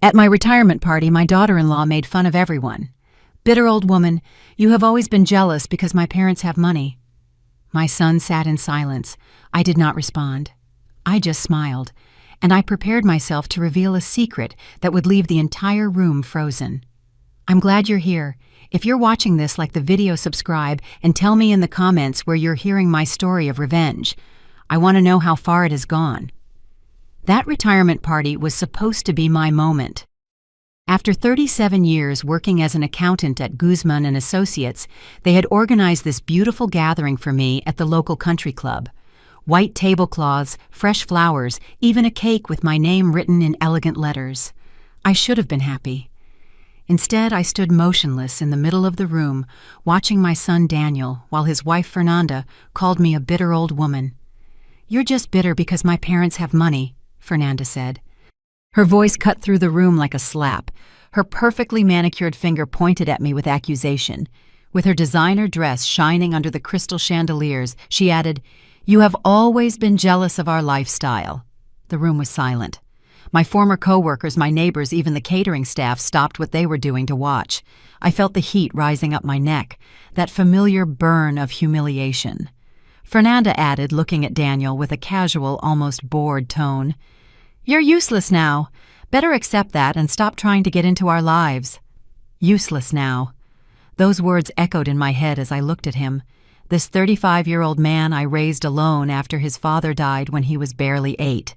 At my retirement party, my daughter-in-law made fun of everyone. "Bitter old woman, you have always been jealous because my parents have money." My son sat in silence. I did not respond. I just smiled, and I prepared myself to reveal a secret that would leave the entire room frozen. "I'm glad you're here. If you're watching this, like the video, subscribe, and tell me in the comments where you're hearing my story of revenge. I want to know how far it has gone." That retirement party was supposed to be my moment. After 37 years working as an accountant at Guzman and Associates, they had organized this beautiful gathering for me at the local country club. White tablecloths, fresh flowers, even a cake with my name written in elegant letters. I should have been happy. Instead, I stood motionless in the middle of the room, watching my son Daniel, while his wife Fernanda called me a bitter old woman. "You're just bitter because my parents have money," Fernanda said. Her voice cut through the room like a slap. Her perfectly manicured finger pointed at me with accusation. With her designer dress shining under the crystal chandeliers, she added, "You have always been jealous of our lifestyle." The room was silent. My former co-workers, my neighbors, even the catering staff stopped what they were doing to watch. I felt the heat rising up my neck, that familiar burn of humiliation. Fernanda added, looking at Daniel with a casual, almost bored tone, "You're useless now. Better accept that and stop trying to get into our lives." Useless now. Those words echoed in my head as I looked at him. This 35-year-old man I raised alone after his father died when he was barely 8.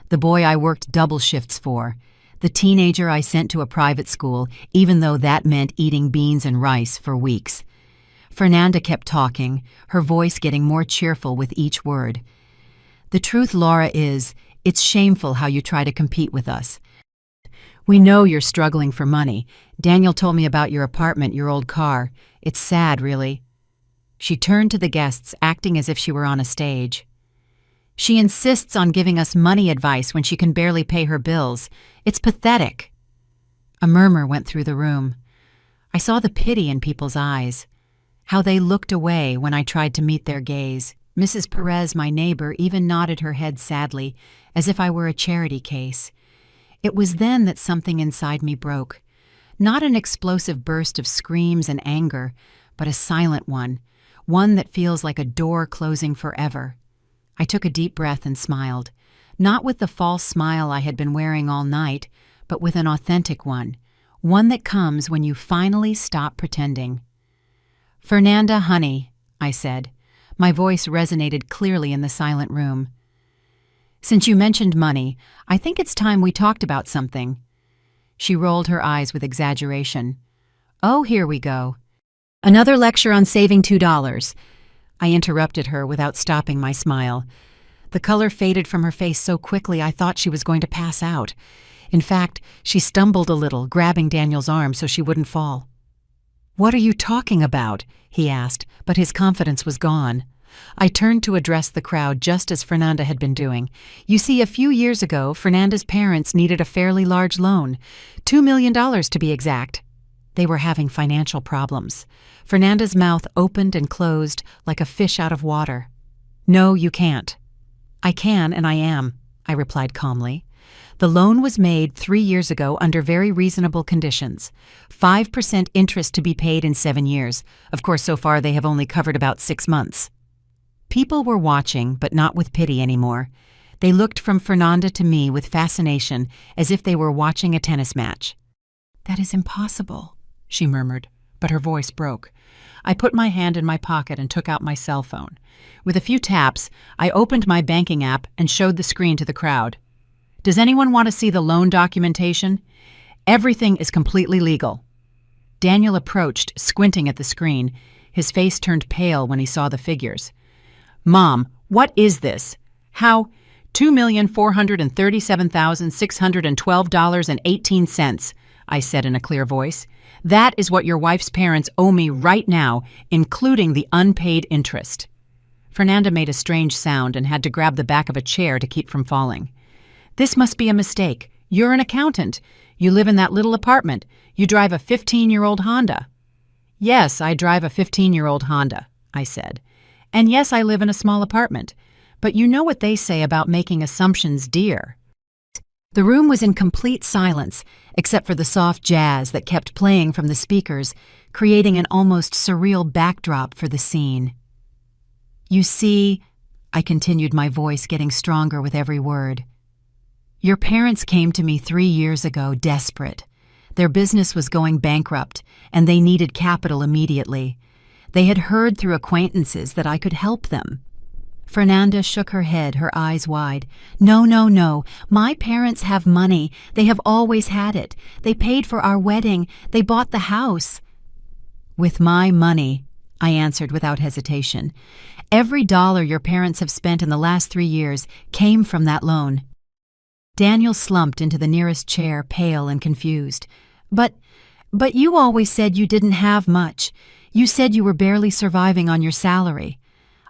The boy I worked double shifts for. The teenager I sent to a private school, even though that meant eating beans and rice for weeks. Fernanda kept talking, her voice getting more cheerful with each word. "The truth, Laura, is, it's shameful how you try to compete with us. We know you're struggling for money. Daniel told me about your apartment, your old car. It's sad, really." She turned to the guests, acting as if she were on a stage. "She insists on giving us money advice when she can barely pay her bills. It's pathetic." A murmur went through the room. I saw the pity in people's eyes, how they looked away when I tried to meet their gaze. Mrs. Perez, my neighbor, even nodded her head sadly, as if I were a charity case. It was then that something inside me broke. Not an explosive burst of screams and anger, but a silent one that feels like a door closing forever. I took a deep breath and smiled, not with the false smile I had been wearing all night, but with an authentic one that comes when you finally stop pretending. "Fernanda, honey," I said. My voice resonated clearly in the silent room. "Since you mentioned money, I think it's time we talked about something." She rolled her eyes with exaggeration. "Oh, here we go. Another lecture on saving $2. I interrupted her without stopping my smile. The color faded from her face so quickly I thought she was going to pass out. In fact, she stumbled a little, grabbing Daniel's arm so she wouldn't fall. "What are you talking about?" he asked, but his confidence was gone. I turned to address the crowd just as Fernanda had been doing. You see, a few years ago, Fernanda's parents needed a fairly large loan, $2 million to be exact. They were having financial problems. Fernanda's mouth opened and closed like a fish out of water. "No, you can't." "I can, and I am," I replied calmly. The loan was made 3 years ago under very reasonable conditions. 5% interest to be paid in 7 years. Of course, so far they have only covered about 6 months. People were watching, but not with pity anymore. They looked from Fernanda to me with fascination, as if they were watching a tennis match. "That is impossible," she murmured, but her voice broke. I put my hand in my pocket and took out my cell phone. With a few taps, I opened my banking app and showed the screen to the crowd. "Does anyone want to see the loan documentation? Everything is completely legal." Daniel approached, squinting at the screen. His face turned pale when he saw the figures. "Mom, what is this? How? $2,437,612.18, I said in a clear voice. "That is what your wife's parents owe me right now, including the unpaid interest." Fernanda made a strange sound and had to grab the back of a chair to keep from falling. "This must be a mistake. You're an accountant. You live in that little apartment. You drive a 15-year-old Honda." "Yes, I drive a 15-year-old Honda," I said. "And yes, I live in a small apartment. But you know what they say about making assumptions, dear." The room was in complete silence, except for the soft jazz that kept playing from the speakers, creating an almost surreal backdrop for the scene. "You see," I continued, my voice getting stronger with every word, "your parents came to me 3 years ago, desperate. Their business was going bankrupt, and they needed capital immediately. They had heard through acquaintances that I could help them." Fernanda shook her head, her eyes wide. "No, no, no. My parents have money. They have always had it. They paid for our wedding. They bought the house." "With my money," I answered without hesitation. "Every dollar your parents have spent in the last 3 years came from that loan." Daniel slumped into the nearest chair, pale and confused. But you always said you didn't have much. You said you were barely surviving on your salary."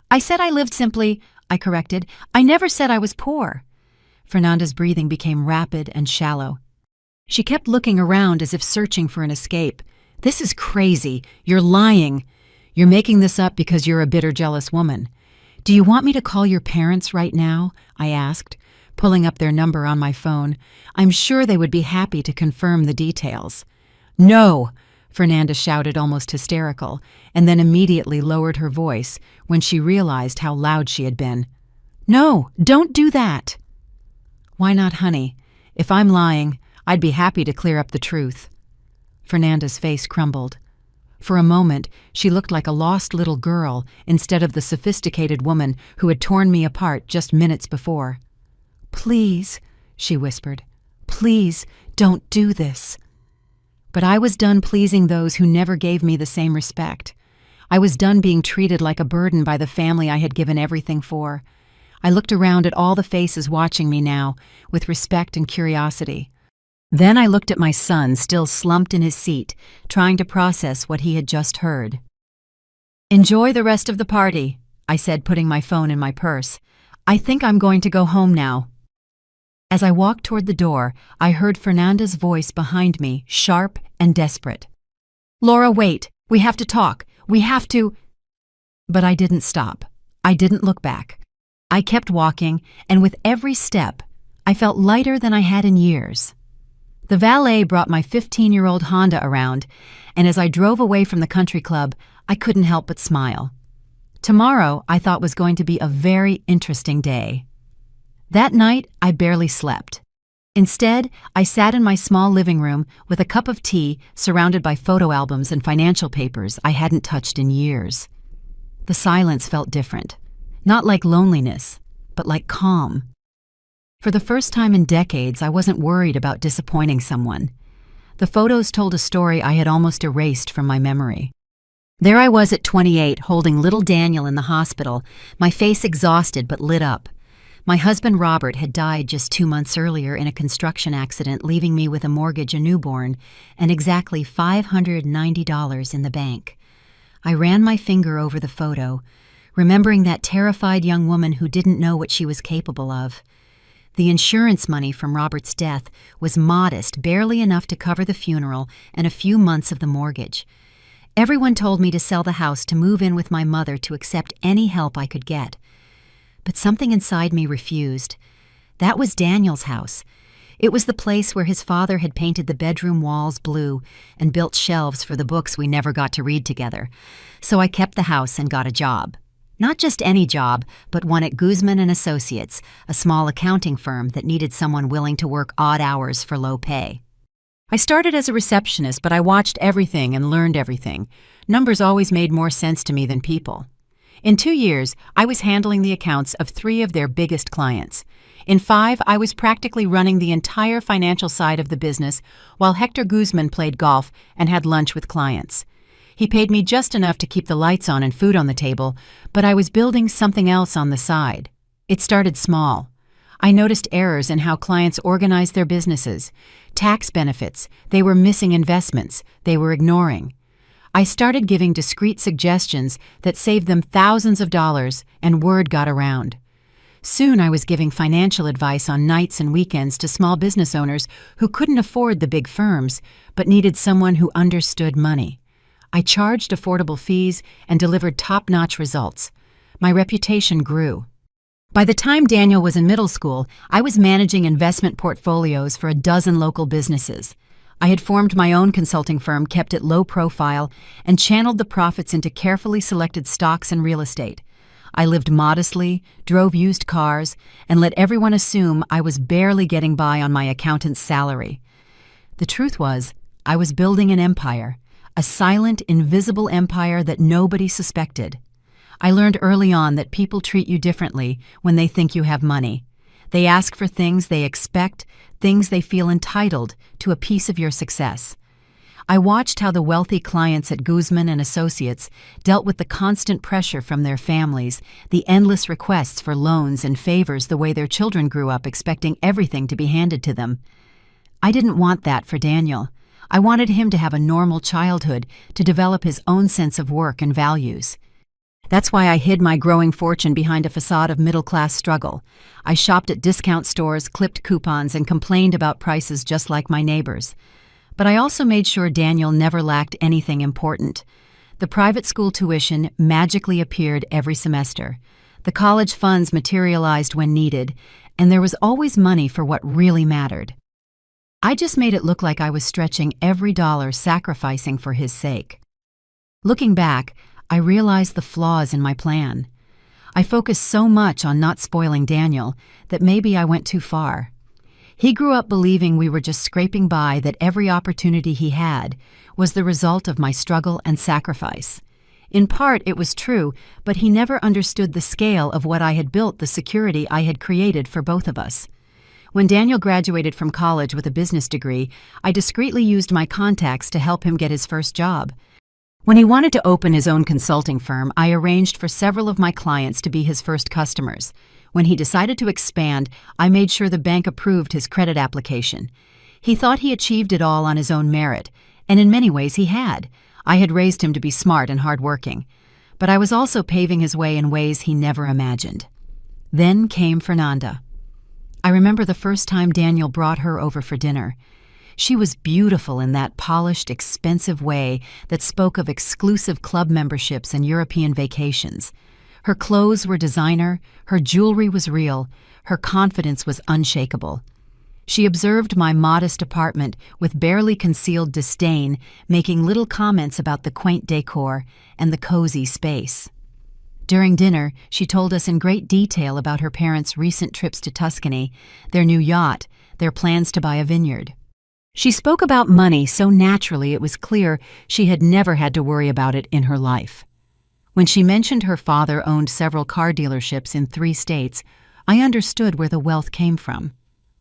"I said I lived simply," I corrected. "I never said I was poor." Fernanda's breathing became rapid and shallow. She kept looking around as if searching for an escape. "This is crazy. You're lying. You're making this up because you're a bitter, jealous woman. Do you want me to call your parents right now?" I asked, pulling up their number on my phone. "I'm sure they would be happy to confirm the details." "No!" Fernanda shouted, almost hysterical, and then immediately lowered her voice when she realized how loud she had been. "No, don't do that." "Why not, honey? If I'm lying, I'd be happy to clear up the truth." Fernanda's face crumbled. For a moment, she looked like a lost little girl instead of the sophisticated woman who had torn me apart just minutes before. "Please," she whispered, "please don't do this." But I was done pleasing those who never gave me the same respect. I was done being treated like a burden by the family I had given everything for. I looked around at all the faces watching me now, with respect and curiosity. Then I looked at my son, still slumped in his seat, trying to process what he had just heard. "Enjoy the rest of the party," I said, putting my phone in my purse. "I think I'm going to go home now." As I walked toward the door, I heard Fernanda's voice behind me, sharp and desperate. "Laura, wait. We have to talk. We have to—" But I didn't stop. I didn't look back. I kept walking, and with every step, I felt lighter than I had in years. The valet brought my 15-year-old Honda around, and as I drove away from the country club, I couldn't help but smile. Tomorrow, I thought, was going to be a very interesting day. That night, I barely slept. Instead, I sat in my small living room with a cup of tea surrounded by photo albums and financial papers I hadn't touched in years. The silence felt different, not like loneliness, but like calm. For the first time in decades, I wasn't worried about disappointing someone. The photos told a story I had almost erased from my memory. There I was at 28, holding little Daniel in the hospital, my face exhausted but lit up. My husband Robert had died just 2 months earlier in a construction accident, leaving me with a mortgage, a newborn, and exactly $590 in the bank. I ran my finger over the photo, remembering that terrified young woman who didn't know what she was capable of. The insurance money from Robert's death was modest, barely enough to cover the funeral and a few months of the mortgage. Everyone told me to sell the house to move in with my mother to accept any help I could get. But something inside me refused. That was Daniel's house. It was the place where his father had painted the bedroom walls blue and built shelves for the books we never got to read together. So I kept the house and got a job. Not just any job, but one at Guzman & Associates, a small accounting firm that needed someone willing to work odd hours for low pay. I started as a receptionist, but I watched everything and learned everything. Numbers always made more sense to me than people. In 2 years, I was handling the accounts of 3 of their biggest clients. In 5, I was practically running the entire financial side of the business while Hector Guzman played golf and had lunch with clients. He paid me just enough to keep the lights on and food on the table, but I was building something else on the side. It started small. I noticed errors in how clients organized their businesses. Tax benefits, they were missing investments, they were ignoring. I started giving discreet suggestions that saved them thousands of dollars, and word got around. Soon I was giving financial advice on nights and weekends to small business owners who couldn't afford the big firms, but needed someone who understood money. I charged affordable fees and delivered top-notch results. My reputation grew. By the time Daniel was in middle school, I was managing investment portfolios for a dozen local businesses. I had formed my own consulting firm, kept it low profile, and channeled the profits into carefully selected stocks and real estate. I lived modestly, drove used cars, and let everyone assume I was barely getting by on my accountant's salary. The truth was, I was building an empire, a silent, invisible empire that nobody suspected. I learned early on that people treat you differently when they think you have money. They ask for things they expect, things they feel entitled to a piece of your success. I watched how the wealthy clients at Guzman and Associates dealt with the constant pressure from their families, the endless requests for loans and favors, the way their children grew up expecting everything to be handed to them. I didn't want that for Daniel. I wanted him to have a normal childhood, to develop his own sense of work and values. That's why I hid my growing fortune behind a facade of middle-class struggle. I shopped at discount stores, clipped coupons, and complained about prices just like my neighbors. But I also made sure Daniel never lacked anything important. The private school tuition magically appeared every semester. The college funds materialized when needed, and there was always money for what really mattered. I just made it look like I was stretching every dollar, sacrificing for his sake. Looking back, I realized the flaws in my plan. I focused so much on not spoiling Daniel that maybe I went too far. He grew up believing we were just scraping by, that every opportunity he had was the result of my struggle and sacrifice. In part, it was true, but he never understood the scale of what I had built, the security I had created for both of us. When Daniel graduated from college with a business degree, I discreetly used my contacts to help him get his first job. When he wanted to open his own consulting firm, I arranged for several of my clients to be his first customers. When he decided to expand, I made sure the bank approved his credit application. He thought he achieved it all on his own merit, and in many ways he had. I had raised him to be smart and hardworking, but I was also paving his way in ways he never imagined. Then came Fernanda. I remember the first time Daniel brought her over for dinner. She was beautiful in that polished, expensive way that spoke of exclusive club memberships and European vacations. Her clothes were designer, her jewelry was real, her confidence was unshakable. She observed my modest apartment with barely concealed disdain, making little comments about the quaint decor and the cozy space. During dinner, she told us in great detail about her parents' recent trips to Tuscany, their new yacht, their plans to buy a vineyard. She spoke about money so naturally it was clear she had never had to worry about it in her life. When she mentioned her father owned several car dealerships in 3 states, I understood where the wealth came from.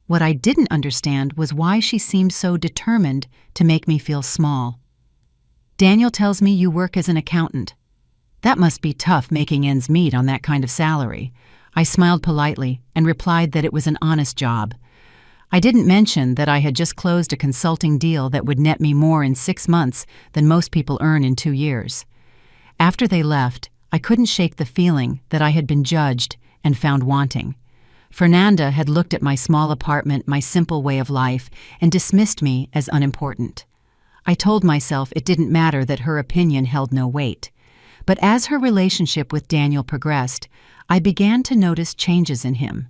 What I didn't understand was why she seemed so determined to make me feel small. Daniel tells me you work as an accountant. That must be tough, making ends meet on that kind of salary. I smiled politely and replied that it was an honest job. I didn't mention that I had just closed a consulting deal that would net me more in 6 months than most people earn in 2 years. After they left, I couldn't shake the feeling that I had been judged and found wanting. Fernanda had looked at my small apartment, my simple way of life, and dismissed me as unimportant. I told myself it didn't matter, that her opinion held no weight. But as her relationship with Daniel progressed, I began to notice changes in him.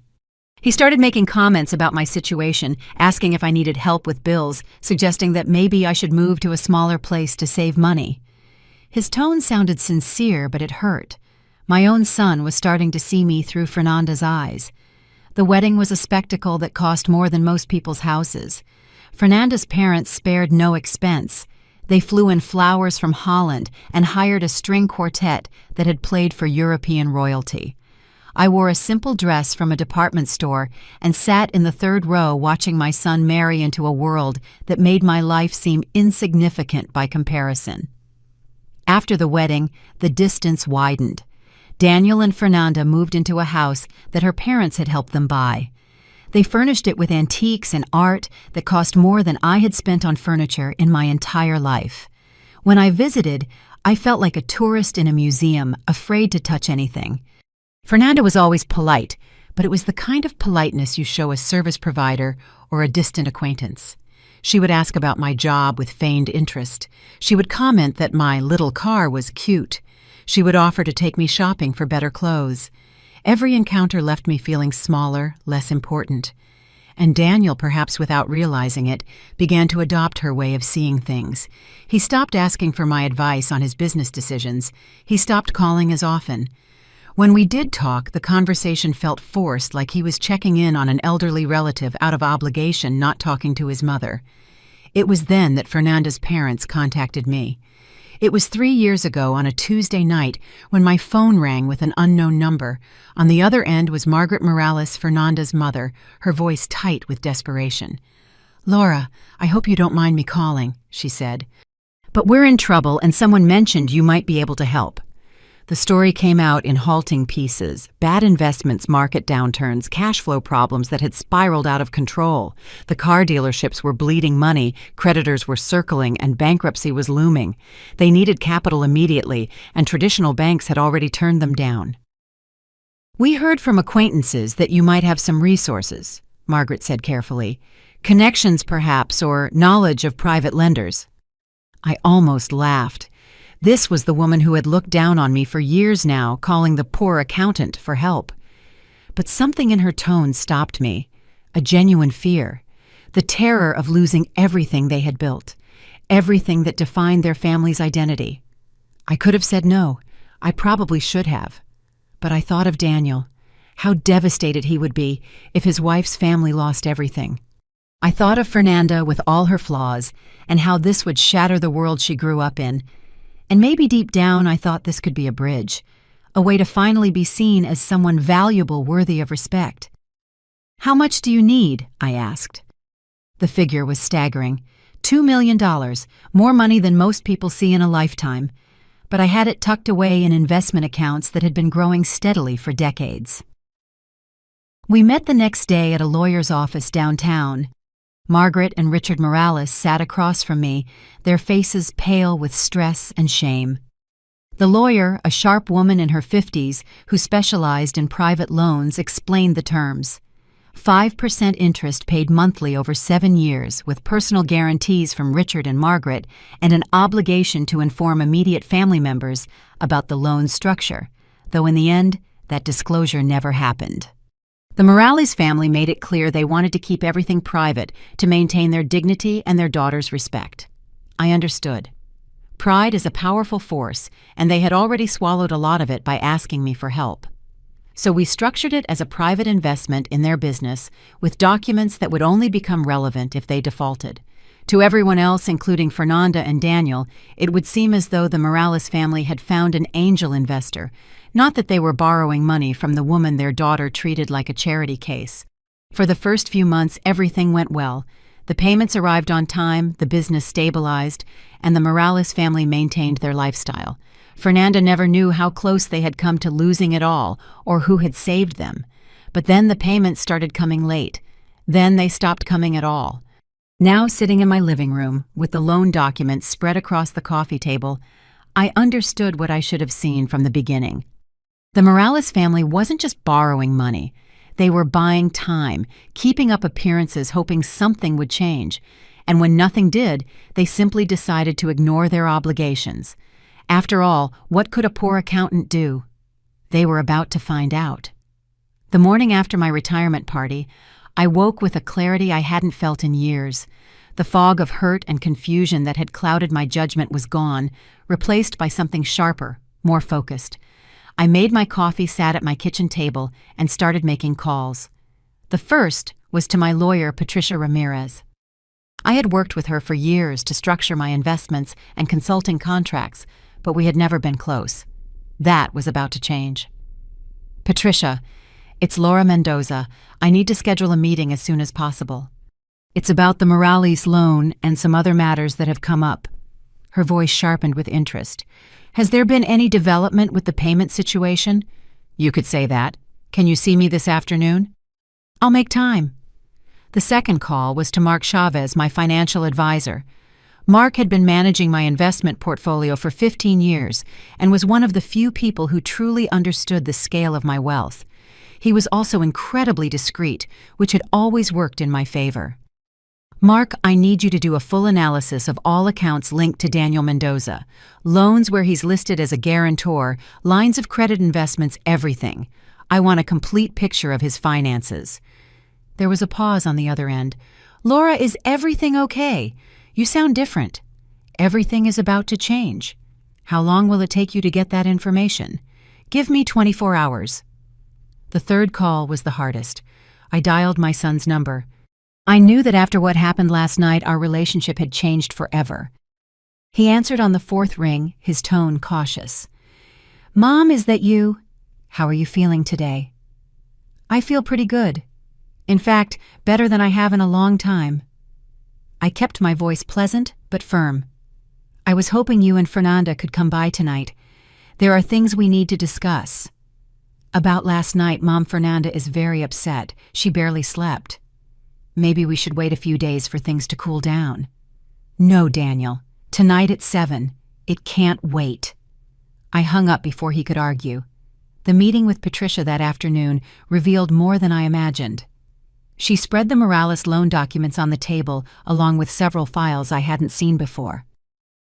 He started making comments about my situation, asking if I needed help with bills, suggesting that maybe I should move to a smaller place to save money. His tone sounded sincere, but it hurt. My own son was starting to see me through Fernanda's eyes. The wedding was a spectacle that cost more than most people's houses. Fernanda's parents spared no expense. They flew in flowers from Holland and hired a string quartet that had played for European royalty. I wore a simple dress from a department store and sat in the 3rd row watching my son marry into a world that made my life seem insignificant by comparison. After the wedding, the distance widened. Daniel and Fernanda moved into a house that her parents had helped them buy. They furnished it with antiques and art that cost more than I had spent on furniture in my entire life. When I visited, I felt like a tourist in a museum, afraid to touch anything. Fernanda was always polite, but it was the kind of politeness you show a service provider or a distant acquaintance. She would ask about my job with feigned interest. She would comment that my little car was cute. She would offer to take me shopping for better clothes. Every encounter left me feeling smaller, less important. And Daniel, perhaps without realizing it, began to adopt her way of seeing things. He stopped asking for my advice on his business decisions. He stopped calling as often. When we did talk, the conversation felt forced, like he was checking in on an elderly relative out of obligation, not talking to his mother. It was then that Fernanda's parents contacted me. It was 3 years ago on a Tuesday night when my phone rang with an unknown number. On the other end was Margaret Morales, Fernanda's mother, her voice tight with desperation. "Laura, I hope you don't mind me calling," she said. "But we're in trouble and someone mentioned you might be able to help." The story came out in halting pieces: bad investments, market downturns, cash flow problems that had spiraled out of control. The car dealerships were bleeding money, creditors were circling, and bankruptcy was looming. They needed capital immediately, and traditional banks had already turned them down. "We heard from acquaintances that you might have some resources," Margaret said carefully. "Connections, perhaps, or knowledge of private lenders." I almost laughed. This was the woman who had looked down on me for years now, calling the poor accountant for help. But something in her tone stopped me. A genuine fear. The terror of losing everything they had built. Everything that defined their family's identity. I could have said no. I probably should have. But I thought of Daniel. How devastated he would be if his wife's family lost everything. I thought of Fernanda with all her flaws, and how this would shatter the world she grew up in. And maybe deep down I thought this could be a bridge, a way to finally be seen as someone valuable, worthy of respect. "How much do you need?" I asked. The figure was staggering. $2 million, more money than most people see in a lifetime. But I had it tucked away in investment accounts that had been growing steadily for decades. We met the next day at a lawyer's office downtown. Margaret and Richard Morales sat across from me, their faces pale with stress and shame. The lawyer, a sharp woman in her 50s who specialized in private loans, explained the terms. 5% interest paid monthly over 7 years, with personal guarantees from Richard and Margaret, and an obligation to inform immediate family members about the loan structure, though in the end, that disclosure never happened. The Morales family made it clear they wanted to keep everything private to maintain their dignity and their daughter's respect. I understood. Pride is a powerful force, and they had already swallowed a lot of it by asking me for help. So we structured it as a private investment in their business, with documents that would only become relevant if they defaulted. To everyone else, including Fernanda and Daniel, it would seem as though the Morales family had found an angel investor, not that they were borrowing money from the woman their daughter treated like a charity case. For the first few months, everything went well. The payments arrived on time, the business stabilized, and the Morales family maintained their lifestyle. Fernanda never knew how close they had come to losing it all, or who had saved them. But then the payments started coming late. Then they stopped coming at all. Now, sitting in my living room, with the loan documents spread across the coffee table, I understood what I should have seen from the beginning. The Morales family wasn't just borrowing money. They were buying time, keeping up appearances, hoping something would change. And when nothing did, they simply decided to ignore their obligations. After all, what could a poor accountant do? They were about to find out. The morning after my retirement party, I woke with a clarity I hadn't felt in years. The fog of hurt and confusion that had clouded my judgment was gone, replaced by something sharper, more focused. I made my coffee, sat at my kitchen table, and started making calls. The first was to my lawyer, Patricia Ramirez. I had worked with her for years to structure my investments and consulting contracts, but we had never been close. That was about to change. "Patricia, it's Laura Mendoza. I need to schedule a meeting as soon as possible. It's about the Morales loan and some other matters that have come up." Her voice sharpened with interest. "Has there been any development with the payment situation?" "You could say that. Can you see me this afternoon?" "I'll make time." The second call was to Mark Chavez, my financial advisor. Mark had been managing my investment portfolio for 15 years and was one of the few people who truly understood the scale of my wealth. He was also incredibly discreet, which had always worked in my favor. "Mark, I need you to do a full analysis of all accounts linked to Daniel Mendoza. Loans where he's listed as a guarantor, lines of credit, investments, everything. I want a complete picture of his finances." There was a pause on the other end. "Laura, is everything okay? You sound different." "Everything is about to change." "How long will it take you to get that information?" "Give me 24 hours." The third call was the hardest. I dialed my son's number. I knew that after what happened last night, our relationship had changed forever. He answered on the fourth ring, his tone cautious. "Mom, is that you? How are you feeling today?" "I feel pretty good. In fact, better than I have in a long time." I kept my voice pleasant but firm. "I was hoping you and Fernanda could come by tonight. There are things we need to discuss." "About last night, Mom, Fernanda is very upset. She barely slept." "Maybe we should wait a few days for things to cool down." "No, Daniel. Tonight at 7. It can't wait." I hung up before he could argue. The meeting with Patricia that afternoon revealed more than I imagined. She spread the Morales loan documents on the table along with several files I hadn't seen before.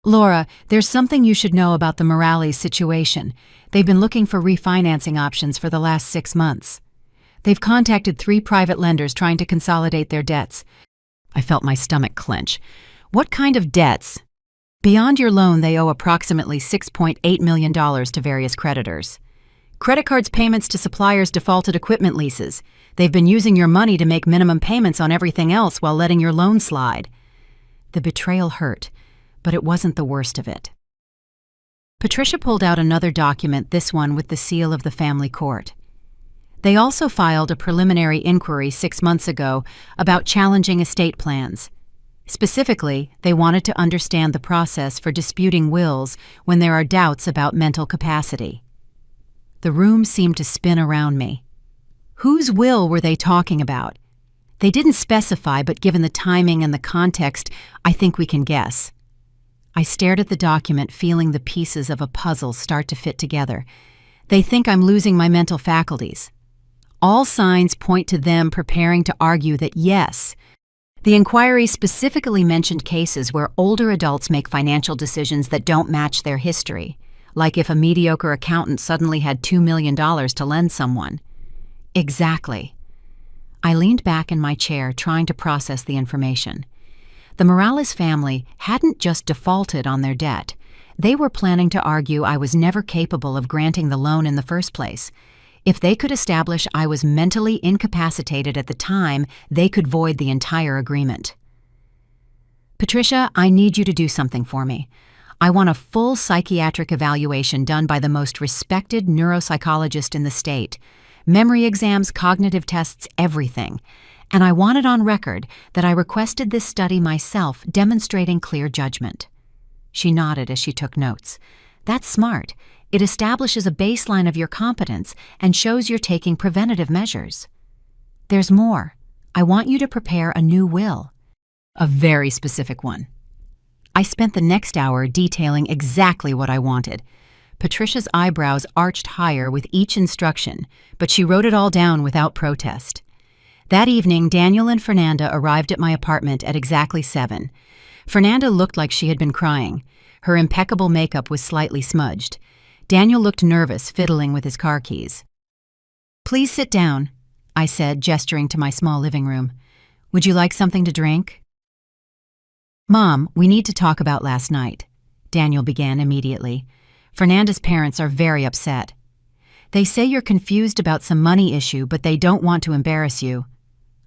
"Laura, there's something you should know about the Morales situation. They've been looking for refinancing options for the last 6 months. They've contacted 3 private lenders trying to consolidate their debts." I felt my stomach clench. "What kind of debts?" "Beyond your loan, they owe approximately $6.8 million to various creditors. Credit cards payments to suppliers defaulted equipment leases. They've been using your money to make minimum payments on everything else while letting your loan slide." The betrayal hurt, but it wasn't the worst of it. Patricia pulled out another document, this one with the seal of the family court. They also filed a preliminary inquiry 6 months ago about challenging estate plans. Specifically, they wanted to understand the process for disputing wills when there are doubts about mental capacity. The room seemed to spin around me. Whose will were they talking about? They didn't specify, but given the timing and the context, I think we can guess. I stared at the document, feeling the pieces of a puzzle start to fit together. They think I'm losing my mental faculties. All signs point to them preparing to argue that yes. The inquiry specifically mentioned cases where older adults make financial decisions that don't match their history, like if a mediocre accountant suddenly had $2 million to lend someone. Exactly. I leaned back in my chair, trying to process the information. The Morales family hadn't just defaulted on their debt. They were planning to argue I was never capable of granting the loan in the first place. If they could establish I was mentally incapacitated at the time, they could void the entire agreement. "Patricia, I need you to do something for me. I want a full psychiatric evaluation done by the most respected neuropsychologist in the state. Memory exams, cognitive tests, everything. And I want it on record that I requested this study myself, demonstrating clear judgment." She nodded as she took notes. "That's smart. It establishes a baseline of your competence and shows you're taking preventative measures. There's more. I want you to prepare a new will. A very specific one." I spent the next hour detailing exactly what I wanted. Patricia's eyebrows arched higher with each instruction, but she wrote it all down without protest. That evening, Daniel and Fernanda arrived at my apartment at exactly 7. Fernanda looked like she had been crying. Her impeccable makeup was slightly smudged. Daniel looked nervous, fiddling with his car keys. "Please sit down," I said, gesturing to my small living room. "Would you like something to drink?" "Mom, we need to talk about last night," Daniel began immediately. "Fernanda's parents are very upset. They say you're confused about some money issue, but they don't want to embarrass you."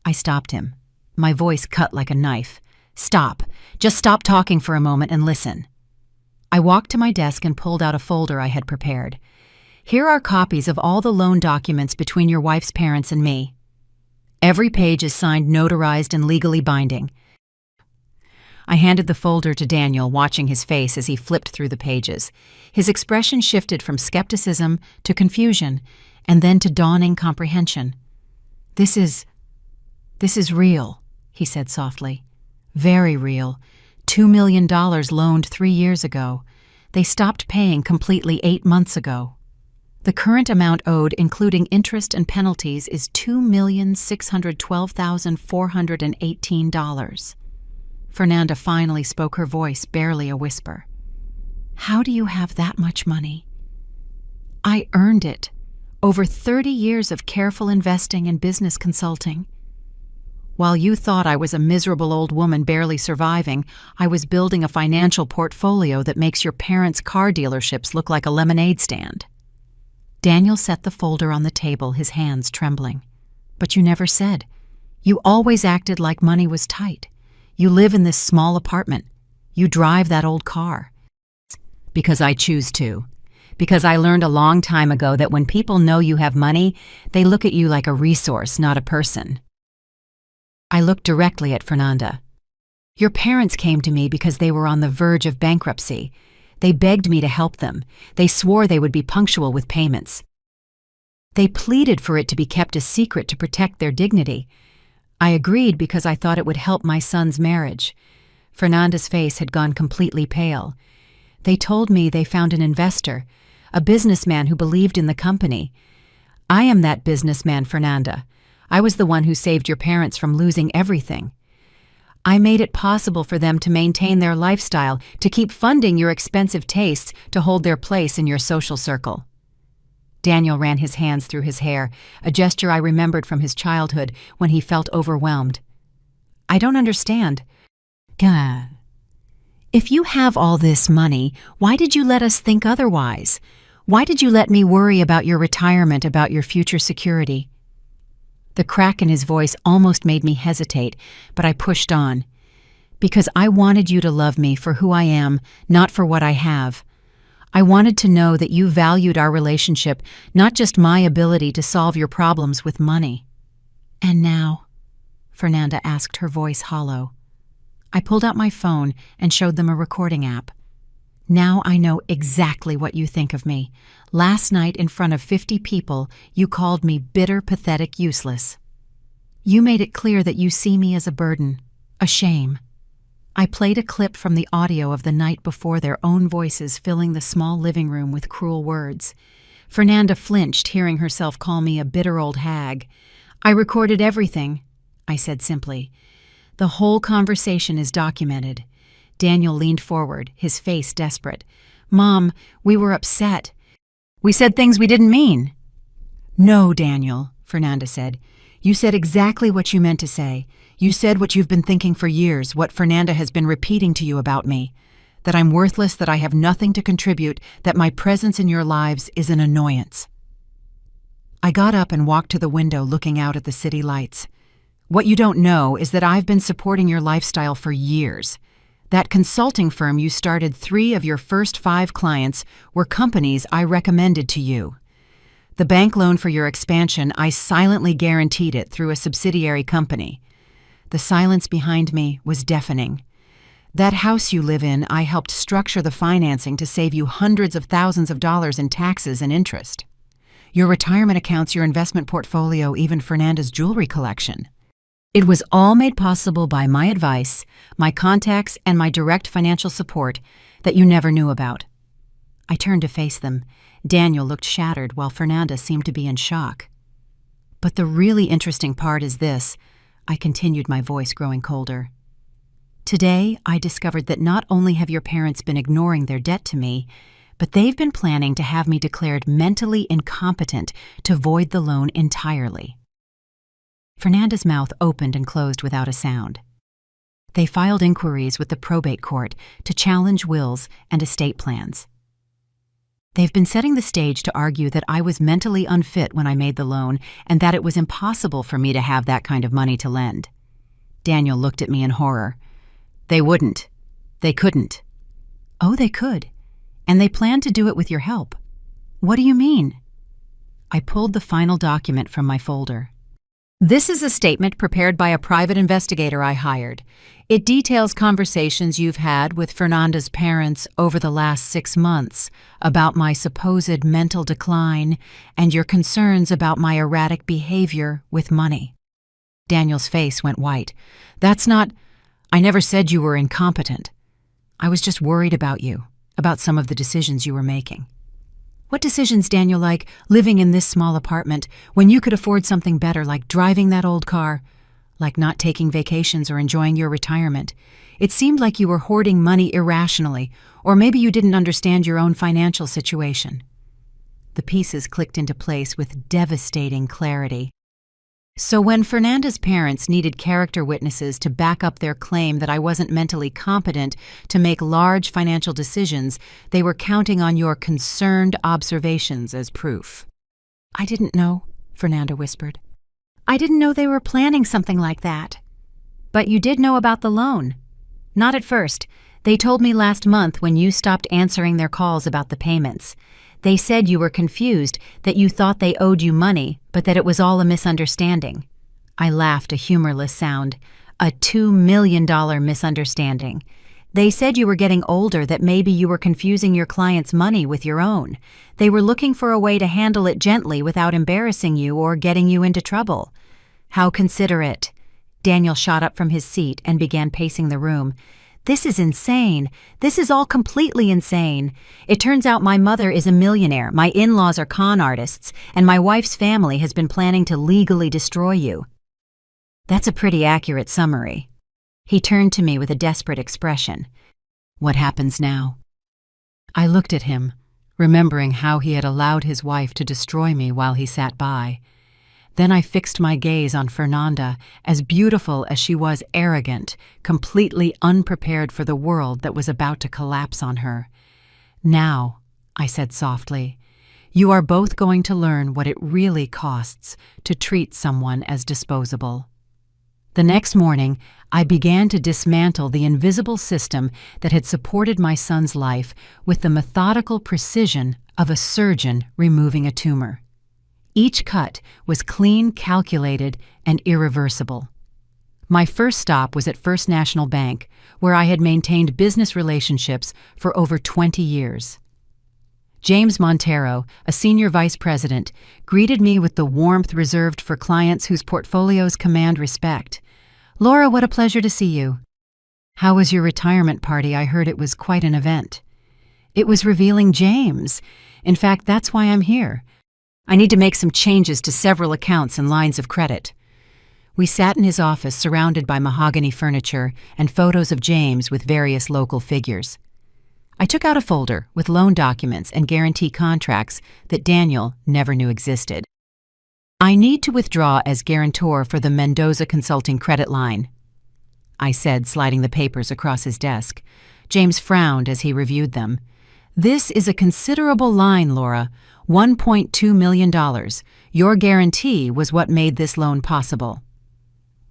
I stopped him. My voice cut like a knife. "Stop. Just stop talking for a moment and listen." I walked to my desk and pulled out a folder I had prepared. "Here are copies of all the loan documents between your wife's parents and me. Every page is signed, notarized, and legally binding." I handed the folder to Daniel, watching his face as he flipped through the pages. His expression shifted from skepticism to confusion, and then to dawning comprehension. This is real," he said softly. "Very real. $2 million loaned 3 years ago. They stopped paying completely 8 months ago. The current amount owed, including interest and penalties, is $2,612,418. Fernanda finally spoke, her voice barely a whisper. "How do you have that much money?" "I earned it. Over 30 years of careful investing and business consulting. While you thought I was a miserable old woman barely surviving, I was building a financial portfolio that makes your parents' car dealerships look like a lemonade stand. Daniel set the folder on the table, his hands trembling. But you never said. You always acted like money was tight. You live in this small apartment. You drive that old car. Because I choose to. Because I learned a long time ago that when people know you have money, they look at you like a resource, not a person. I looked directly at Fernanda. Your parents came to me because they were on the verge of bankruptcy. They begged me to help them. They swore they would be punctual with payments. They pleaded for it to be kept a secret to protect their dignity. I agreed because I thought it would help my son's marriage. Fernanda's face had gone completely pale. They told me they found an investor, a businessman who believed in the company. I am that businessman, Fernanda. I was the one who saved your parents from losing everything. I made it possible for them to maintain their lifestyle, to keep funding your expensive tastes, to hold their place in your social circle. Daniel ran his hands through his hair, a gesture I remembered from his childhood when he felt overwhelmed. I don't understand. Gah. If you have all this money, why did you let us think otherwise? Why did you let me worry about your retirement, about your future security? The crack in his voice almost made me hesitate, but I pushed on. Because I wanted you to love me for who I am, not for what I have. I wanted to know that you valued our relationship, not just my ability to solve your problems with money. And now? Fernanda asked, her voice hollow. I pulled out my phone and showed them a recording app. Now I know exactly what you think of me. Last night, in front of 50 people, you called me bitter, pathetic, useless. You made it clear that you see me as a burden, a shame. I played a clip from the audio of the night before, their own voices filling the small living room with cruel words. Fernanda flinched, hearing herself call me a bitter old hag. I recorded everything, I said simply. The whole conversation is documented. Daniel leaned forward, his face desperate. Mom, we were upset. We said things we didn't mean. No, Daniel, Fernanda said. You said exactly what you meant to say. You said what you've been thinking for years, what Fernanda has been repeating to you about me. That I'm worthless, that I have nothing to contribute, that my presence in your lives is an annoyance. I got up and walked to the window, looking out at the city lights. What you don't know is that I've been supporting your lifestyle for years. That consulting firm you started, 3 of your first 5 clients were companies I recommended to you. The bank loan for your expansion, I silently guaranteed it through a subsidiary company. The silence behind me was deafening. That house you live in, I helped structure the financing to save you hundreds of thousands of dollars in taxes and interest. Your retirement accounts, your investment portfolio, even Fernanda's jewelry collection. It was all made possible by my advice, my contacts, and my direct financial support that you never knew about. I turned to face them. Daniel looked shattered while Fernanda seemed to be in shock. But the really interesting part is this, I continued, my voice growing colder. Today, I discovered that not only have your parents been ignoring their debt to me, but they've been planning to have me declared mentally incompetent to void the loan entirely. Fernanda's mouth opened and closed without a sound. They filed inquiries with the probate court to challenge wills and estate plans. They've been setting the stage to argue that I was mentally unfit when I made the loan and that it was impossible for me to have that kind of money to lend. Daniel looked at me in horror. They wouldn't. They couldn't. Oh, they could. And they planned to do it with your help. What do you mean? I pulled the final document from my folder. This is a statement prepared by a private investigator I hired. It details conversations you've had with Fernanda's parents over the last 6 months about my supposed mental decline and your concerns about my erratic behavior with money. Daniel's face went white. I never said you were incompetent. I was just worried about you, about some of the decisions you were making. What decisions, Daniel, like living in this small apartment when you could afford something better, like driving that old car, like not taking vacations or enjoying your retirement? It seemed like you were hoarding money irrationally, or maybe you didn't understand your own financial situation. The pieces clicked into place with devastating clarity. So when Fernanda's parents needed character witnesses to back up their claim that I wasn't mentally competent to make large financial decisions, they were counting on your concerned observations as proof. "I didn't know," Fernanda whispered. "I didn't know they were planning something like that." "But you did know about the loan." "Not at first. They told me last month when you stopped answering their calls about the payments. They said you were confused, that you thought they owed you money, but that it was all a misunderstanding." I laughed a humorless sound. "A $2 million misunderstanding. They said you were getting older, that maybe you were confusing your client's money with your own. They were looking for a way to handle it gently without embarrassing you or getting you into trouble." "How considerate." Daniel shot up from his seat and began pacing the room. "This is insane. This is all completely insane. It turns out my mother is a millionaire, my in-laws are con artists, and my wife's family has been planning to legally destroy you." "That's a pretty accurate summary." He turned to me with a desperate expression. "What happens now?" I looked at him, remembering how he had allowed his wife to destroy me while he sat by. Then I fixed my gaze on Fernanda, as beautiful as she was arrogant, completely unprepared for the world that was about to collapse on her. "Now," I said softly, "you are both going to learn what it really costs to treat someone as disposable." The next morning, I began to dismantle the invisible system that had supported my son's life with the methodical precision of a surgeon removing a tumor. Each cut was clean, calculated, and irreversible. My first stop was at First National Bank, where I had maintained business relationships for over 20 years. James Montero, a senior vice president, greeted me with the warmth reserved for clients whose portfolios command respect. "Laura, what a pleasure to see you." "How was your retirement party? I heard it was quite an event." "It was revealing James. In fact, that's why I'm here. I need to make some changes to several accounts and lines of credit." We sat in his office surrounded by mahogany furniture and photos of James with various local figures. I took out a folder with loan documents and guarantee contracts that Daniel never knew existed. "I need to withdraw as guarantor for the Mendoza Consulting credit line," I said, sliding the papers across his desk. James frowned as he reviewed them. "This is a considerable line, Laura. $1.2 million. Your guarantee was what made this loan possible.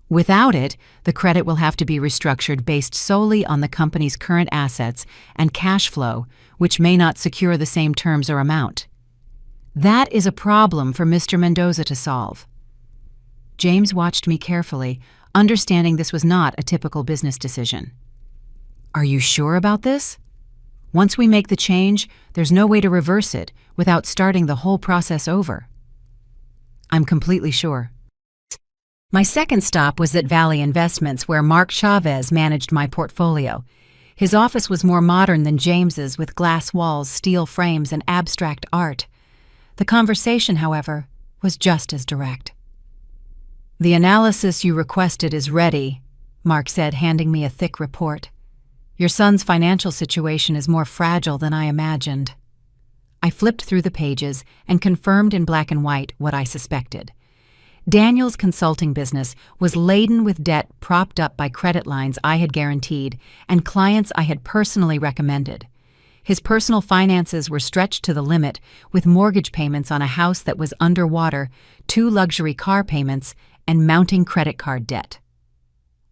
Without it, the credit will have to be restructured based solely on the company's current assets and cash flow, which may not secure the same terms or amount. That is a problem for Mr. Mendoza to solve." James watched me carefully, understanding this was not a typical business decision. "Are you sure about this? Once we make the change, there's no way to reverse it without starting the whole process over." "I'm completely sure." My second stop was at Valley Investments, where Mark Chavez managed my portfolio. His office was more modern than James's, with glass walls, steel frames, and abstract art. The conversation, however, was just as direct. "The analysis you requested is ready," Mark said, handing me a thick report. "Your son's financial situation is more fragile than I imagined." I flipped through the pages and confirmed in black and white what I suspected. Daniel's consulting business was laden with debt propped up by credit lines I had guaranteed and clients I had personally recommended. His personal finances were stretched to the limit, with mortgage payments on a house that was underwater, 2 luxury car payments, and mounting credit card debt.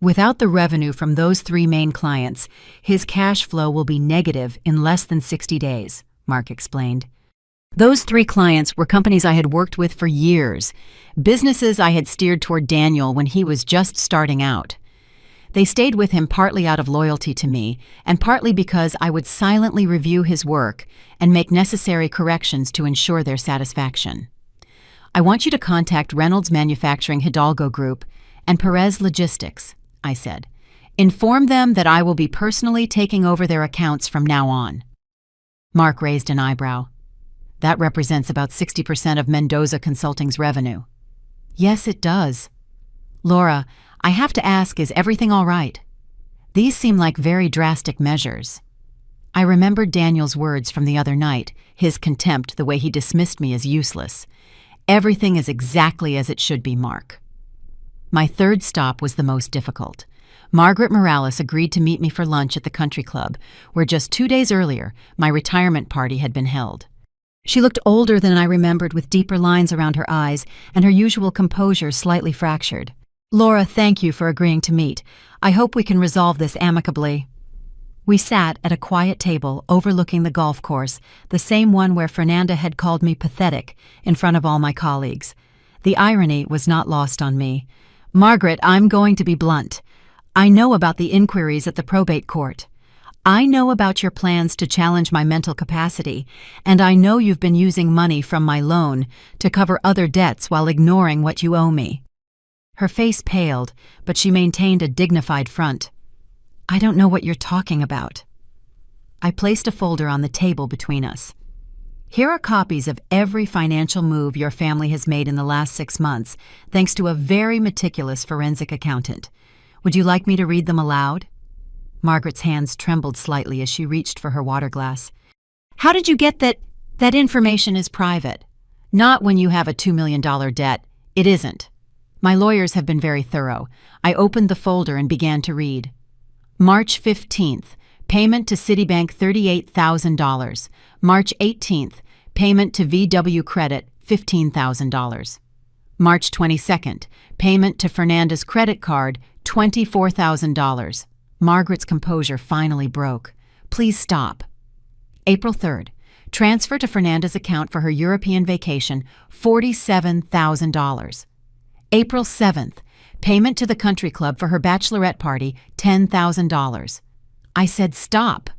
Without the revenue from those 3 main clients, his cash flow will be negative in less than 60 days, Mark explained. Those 3 clients were companies I had worked with for years, businesses I had steered toward Daniel when he was just starting out. They stayed with him partly out of loyalty to me, and partly because I would silently review his work and make necessary corrections to ensure their satisfaction. "I want you to contact Reynolds Manufacturing Hidalgo Group and Perez Logistics," I said. "Inform them that I will be personally taking over their accounts from now on." Mark raised an eyebrow. "That represents about 60% of Mendoza Consulting's revenue." "Yes, it does." "Laura, I have to ask, is everything all right? These seem like very drastic measures." I remembered Daniel's words from the other night, his contempt, the way he dismissed me as useless. Everything is exactly as it should be, Mark. My third stop was the most difficult. Margaret Morales agreed to meet me for lunch at the country club, where just 2 days earlier, my retirement party had been held. She looked older than I remembered, with deeper lines around her eyes and her usual composure slightly fractured. "Laura, thank you for agreeing to meet. I hope we can resolve this amicably." We sat at a quiet table overlooking the golf course, the same one where Fernanda had called me pathetic in front of all my colleagues. The irony was not lost on me. "Margaret, I'm going to be blunt. I know about the inquiries at the probate court. I know about your plans to challenge my mental capacity, and I know you've been using money from my loan to cover other debts while ignoring what you owe me." Her face paled, but she maintained a dignified front. "I don't know what you're talking about." I placed a folder on the table between us. "Here are copies of every financial move your family has made in the last 6 months, thanks to a very meticulous forensic accountant. Would you like me to read them aloud?" Margaret's hands trembled slightly as she reached for her water glass. "How did you get that? That information is private. Not when you have a $2 million debt. It isn't." My lawyers have been very thorough. I opened the folder and began to read. March 15th, payment to Citibank $38,000. March 18th, payment to VW Credit $15,000. March 22nd, payment to Fernanda's credit card $24,000. Margaret's composure finally broke. "Please stop." April 3rd, transfer to Fernanda's account for her European vacation $47,000. April 7th, payment to the country club for her bachelorette party $10,000. I said stop.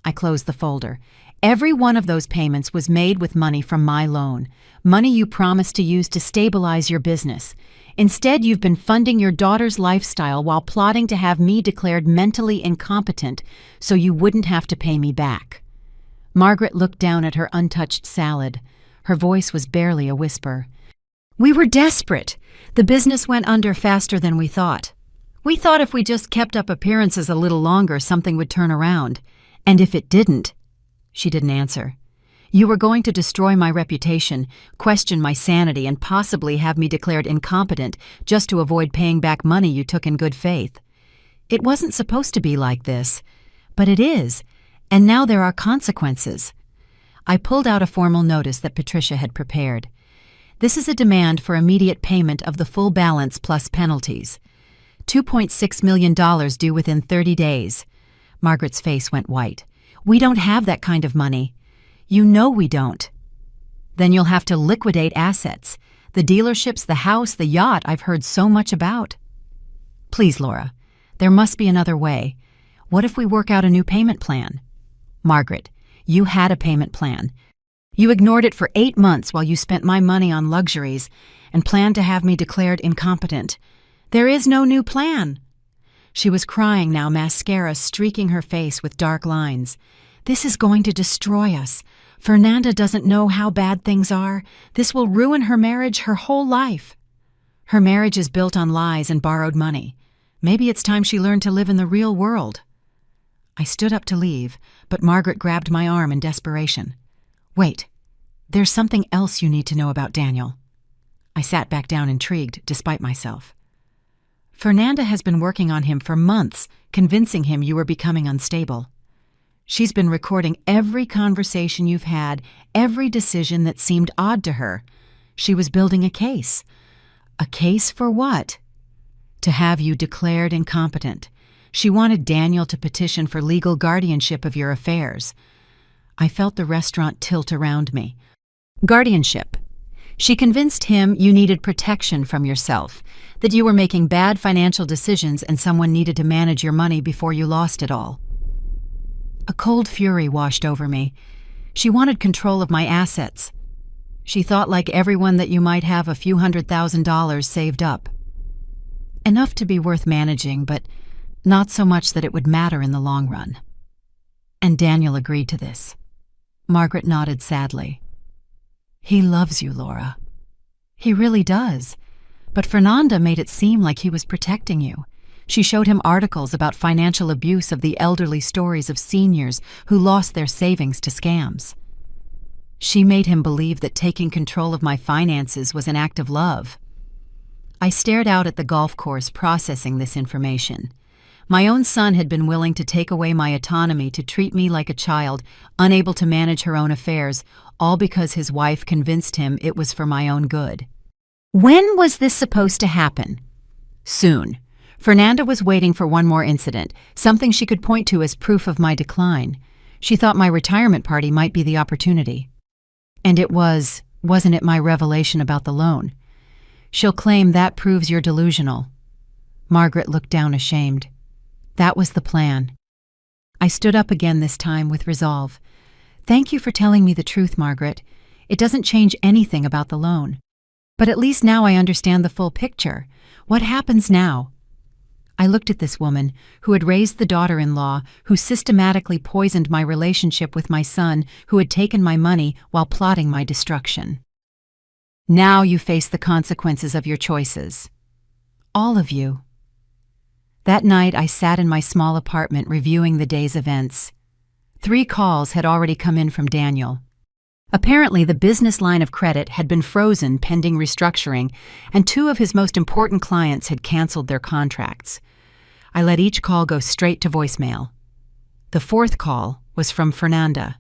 I closed the folder. Every one of those payments was made with money from my loan, money you promised to use to stabilize your business. Instead, you've been funding your daughter's lifestyle while plotting to have me declared mentally incompetent so you wouldn't have to pay me back. Margaret looked down at her untouched salad. Her voice was barely a whisper. "We were desperate. The business went under faster than we thought. We thought if we just kept up appearances a little longer, something would turn around. And if it didn't..." She didn't answer. "You were going to destroy my reputation, question my sanity, and possibly have me declared incompetent just to avoid paying back money you took in good faith. It wasn't supposed to be like this, but it is, and now there are consequences." I pulled out a formal notice that Patricia had prepared. "This is a demand for immediate payment of the full balance plus penalties. $2.6 million due within 30 days. Margaret's face went white. "We don't have that kind of money." "You know we don't." "Then you'll have to liquidate assets. The dealerships, the house, the yacht I've heard so much about." "Please, Laura, there must be another way. What if we work out a new payment plan?" "Margaret, you had a payment plan. You ignored it for 8 months while you spent my money on luxuries and planned to have me declared incompetent. There is no new plan." She was crying now, mascara streaking her face with dark lines. "This is going to destroy us. Fernanda doesn't know how bad things are. This will ruin her marriage, her whole life. Her marriage is built on lies and borrowed money. Maybe it's time she learned to live in the real world." I stood up to leave, but Margaret grabbed my arm in desperation. "Wait, there's something else you need to know about Daniel." I sat back down, intrigued despite myself. "Fernanda has been working on him for months, convincing him you were becoming unstable. She's been recording every conversation you've had, every decision that seemed odd to her. She was building a case. A case for what? To have you declared incompetent. She wanted Daniel to petition for legal guardianship of your affairs." I felt the restaurant tilt around me. "Guardianship. She convinced him you needed protection from yourself, that you were making bad financial decisions and someone needed to manage your money before you lost it all." A cold fury washed over me. She wanted control of my assets. She thought, like everyone, that you might have a few $100,000 saved up. Enough to be worth managing, but not so much that it would matter in the long run. And Daniel agreed to this. Margaret nodded sadly. "He loves you, Laura. He really does. But Fernanda made it seem like he was protecting you. She showed him articles about financial abuse of the elderly, stories of seniors who lost their savings to scams. She made him believe that taking control of my finances was an act of love. I stared out at the golf course, processing this information. My own son had been willing to take away my autonomy, to treat me like a child, unable to manage her own affairs, all because his wife convinced him it was for my own good. When was this supposed to happen? Soon. Fernanda was waiting for one more incident, something she could point to as proof of my decline. She thought my retirement party might be the opportunity. And it was, wasn't it, my revelation about the loan? She'll claim that proves you're delusional. Margaret looked down ashamed. That was the plan. I stood up again, this time with resolve. Thank you for telling me the truth, Margaret. It doesn't change anything about the loan. But at least now I understand the full picture. What happens now? I looked at this woman who had raised the daughter-in-law, who systematically poisoned my relationship with my son, who had taken my money while plotting my destruction. Now you face the consequences of your choices. All of you. That night I sat in my small apartment reviewing the day's events. 3 calls had already come in from Daniel. Apparently the business line of credit had been frozen pending restructuring, and 2 of his most important clients had canceled their contracts. I let each call go straight to voicemail. The 4th call was from Fernanda.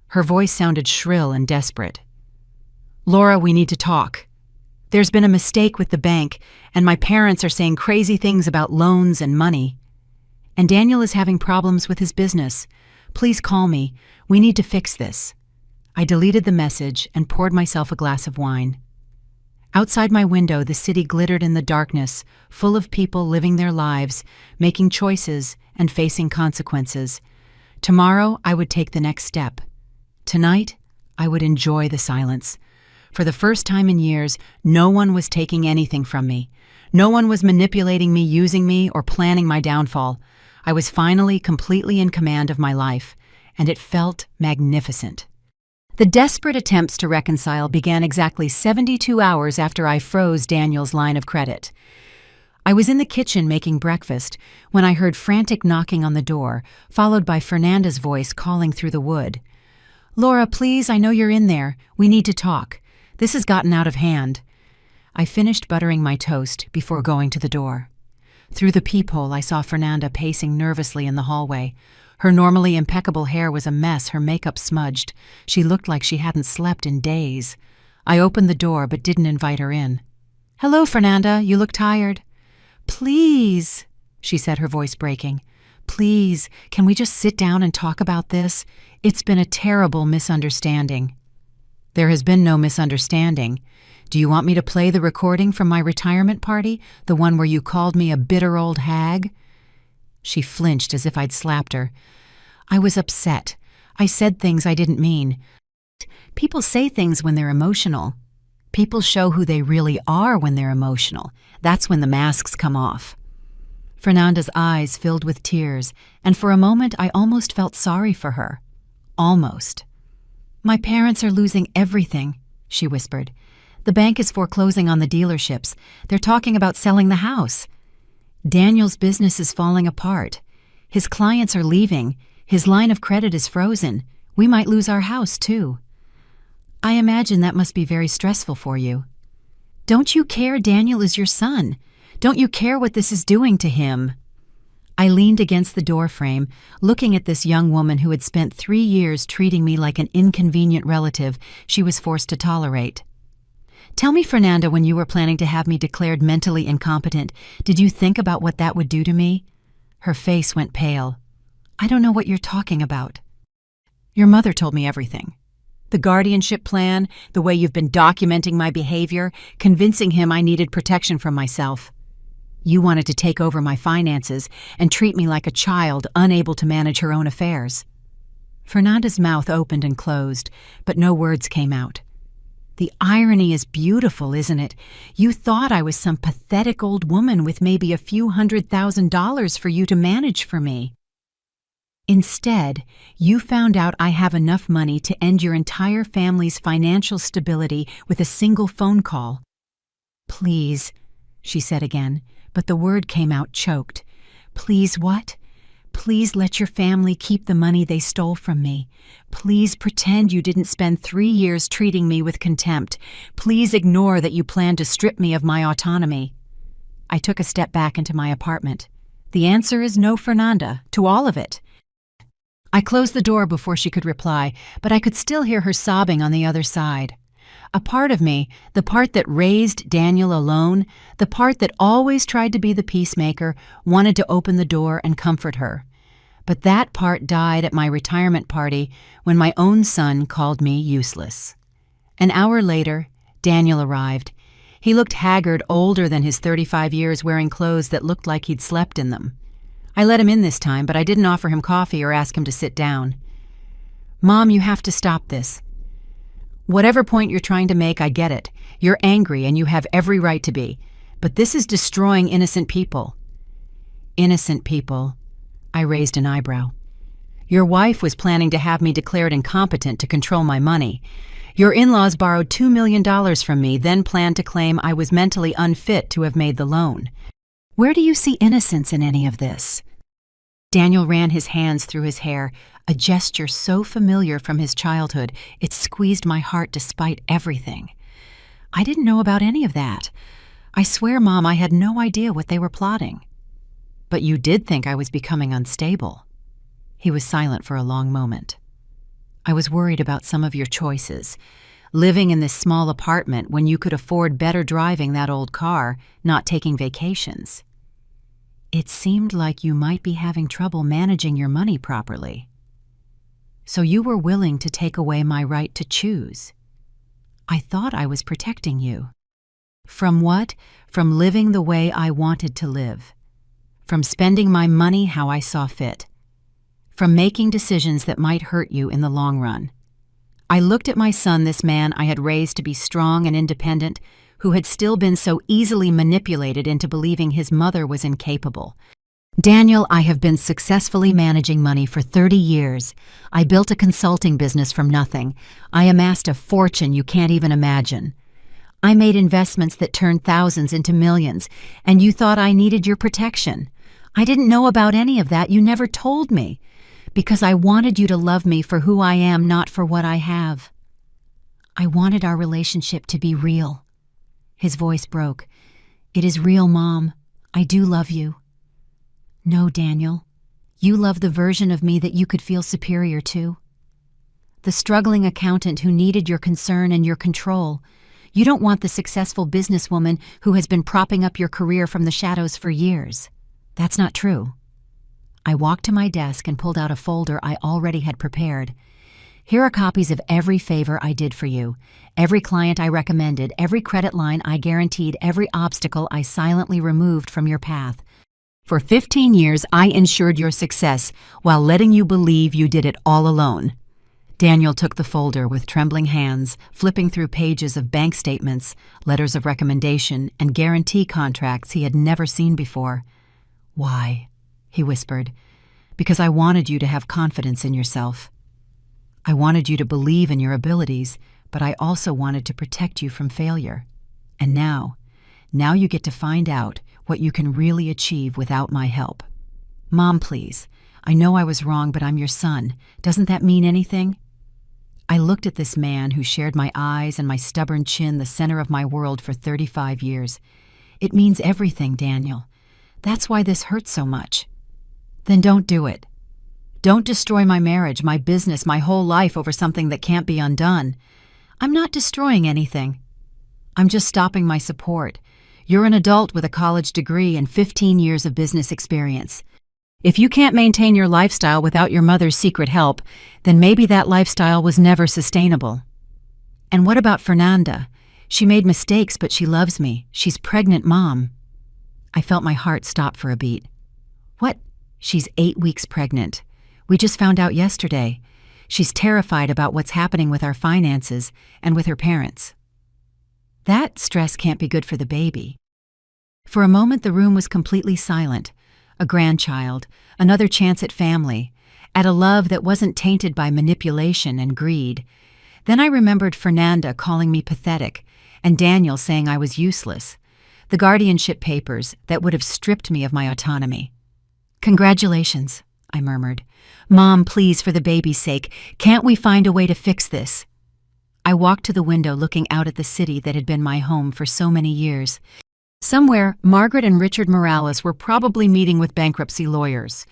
Her voice sounded shrill and desperate. Laura, we need to talk. There's been a mistake with the bank, and my parents are saying crazy things about loans and money. And Daniel is having problems with his business. Please call me. We need to fix this. I deleted the message and poured myself a glass of wine. Outside my window, the city glittered in the darkness, full of people living their lives, making choices and facing consequences. Tomorrow, I would take the next step. Tonight, I would enjoy the silence. For the first time in years, no one was taking anything from me. No one was manipulating me, using me, or planning my downfall. I was finally completely in command of my life, and it felt magnificent. The desperate attempts to reconcile began exactly 72 hours after I froze Daniel's line of credit. I was in the kitchen making breakfast when I heard frantic knocking on the door, followed by Fernanda's voice calling through the wood. Laura, please, I know you're in there. We need to talk. This has gotten out of hand. I finished buttering my toast before going to the door. Through the peephole, I saw Fernanda pacing nervously in the hallway. Her normally impeccable hair was a mess, her makeup smudged. She looked like she hadn't slept in days. I opened the door but didn't invite her in. Hello, Fernanda, you look tired. Please, she said, her voice breaking. Please, can we just sit down and talk about this? It's been a terrible misunderstanding. There has been no misunderstanding. Do you want me to play the recording from my retirement party, the one where you called me a bitter old hag? She flinched as if I'd slapped her. I was upset. I said things I didn't mean. People say things when they're emotional. People show who they really are when they're emotional. That's when the masks come off. Fernanda's eyes filled with tears, and for a moment I almost felt sorry for her. Almost. My parents are losing everything, she whispered. The bank is foreclosing on the dealerships. They're talking about selling the house. Daniel's business is falling apart. His clients are leaving. His line of credit is frozen. We might lose our house, too. I imagine that must be very stressful for you. Don't you care Daniel is your son? Don't you care what this is doing to him? I leaned against the doorframe, looking at this young woman who had spent 3 years treating me like an inconvenient relative she was forced to tolerate. Tell me, Fernanda, when you were planning to have me declared mentally incompetent, did you think about what that would do to me? Her face went pale. I don't know what you're talking about. Your mother told me everything. The guardianship plan, the way you've been documenting my behavior, convincing him I needed protection from myself. You wanted to take over my finances and treat me like a child unable to manage her own affairs. Fernanda's mouth opened and closed, but no words came out. The irony is beautiful, isn't it? You thought I was some pathetic old woman with maybe a few $100,000 for you to manage for me. Instead, you found out I have enough money to end your entire family's financial stability with a single phone call. Please, she said again, but the word came out choked. Please what? Please let your family keep the money they stole from me. Please pretend you didn't spend 3 years treating me with contempt. Please ignore that you planned to strip me of my autonomy. I took a step back into my apartment. The answer is no, Fernanda, to all of it. I closed the door before she could reply, but I could still hear her sobbing on the other side. A part of me, the part that raised Daniel alone, the part that always tried to be the peacemaker, wanted to open the door and comfort her. But that part died at my retirement party when my own son called me useless. An hour later, Daniel arrived. He looked haggard, older than his 35 years, wearing clothes that looked like he'd slept in them. I let him in this time, but I didn't offer him coffee or ask him to sit down. Mom, you have to stop this. Whatever point you're trying to make, I get it. You're angry and you have every right to be. But this is destroying innocent people. Innocent people? I raised an eyebrow. Your wife was planning to have me declared incompetent to control my money. Your in-laws borrowed $2 million from me, then planned to claim I was mentally unfit to have made the loan. Where do you see innocence in any of this? Daniel ran his hands through his hair, a gesture so familiar from his childhood, it squeezed my heart despite everything. I didn't know about any of that. I swear, Mom, I had no idea what they were plotting. But you did think I was becoming unstable. He was silent for a long moment. I was worried about some of your choices. Living in this small apartment when you could afford better driving that old car, not taking vacations. It seemed like you might be having trouble managing your money properly. So you were willing to take away my right to choose. I thought I was protecting you. From what? From living the way I wanted to live. From spending my money how I saw fit. From making decisions that might hurt you in the long run. I looked at my son, this man I had raised to be strong and independent, who had still been so easily manipulated into believing his mother was incapable. Daniel, I have been successfully managing money for 30 years. I built a consulting business from nothing. I amassed a fortune you can't even imagine. I made investments that turned thousands into millions, and you thought I needed your protection. I didn't know about any of that. You never told me. Because I wanted you to love me for who I am, not for what I have. I wanted our relationship to be real. His voice broke. It is real, Mom. I do love you. No, Daniel. You love the version of me that you could feel superior to. The struggling accountant who needed your concern and your control. You don't want the successful businesswoman who has been propping up your career from the shadows for years. That's not true. I walked to my desk and pulled out a folder I already had prepared. Here are copies of every favor I did for you, every client I recommended, every credit line I guaranteed, every obstacle I silently removed from your path. For 15 years, I ensured your success while letting you believe you did it all alone. Daniel took the folder with trembling hands, flipping through pages of bank statements, letters of recommendation, and guarantee contracts he had never seen before. Why? He whispered. Because I wanted you to have confidence in yourself. I wanted you to believe in your abilities, but I also wanted to protect you from failure. And now you get to find out what you can really achieve without my help. Mom, please. I know I was wrong, but I'm your son. Doesn't that mean anything? I looked at this man who shared my eyes and my stubborn chin, the center of my world, for 35 years. It means everything, Daniel. That's why this hurts so much. Then don't do it. Don't destroy my marriage, my business, my whole life over something that can't be undone. I'm not destroying anything. I'm just stopping my support. You're an adult with a college degree and 15 years of business experience. If you can't maintain your lifestyle without your mother's secret help, then maybe that lifestyle was never sustainable. And what about Fernanda? She made mistakes, but she loves me. She's pregnant, Mom. I felt my heart stop for a beat. What? She's 8 weeks pregnant. We just found out yesterday. She's terrified about what's happening with our finances and with her parents. That stress can't be good for the baby. For a moment, the room was completely silent. A grandchild, another chance at family, at a love that wasn't tainted by manipulation and greed. Then I remembered Fernanda calling me pathetic, and Daniel saying I was useless. the guardianship papers that would have stripped me of my autonomy. "Congratulations," I murmured. "Mom, please, for the baby's sake, can't we find a way to fix this?" I walked to the window looking out at the city that had been my home for so many years. Somewhere, Margaret and Richard Morales were probably meeting with bankruptcy lawyers.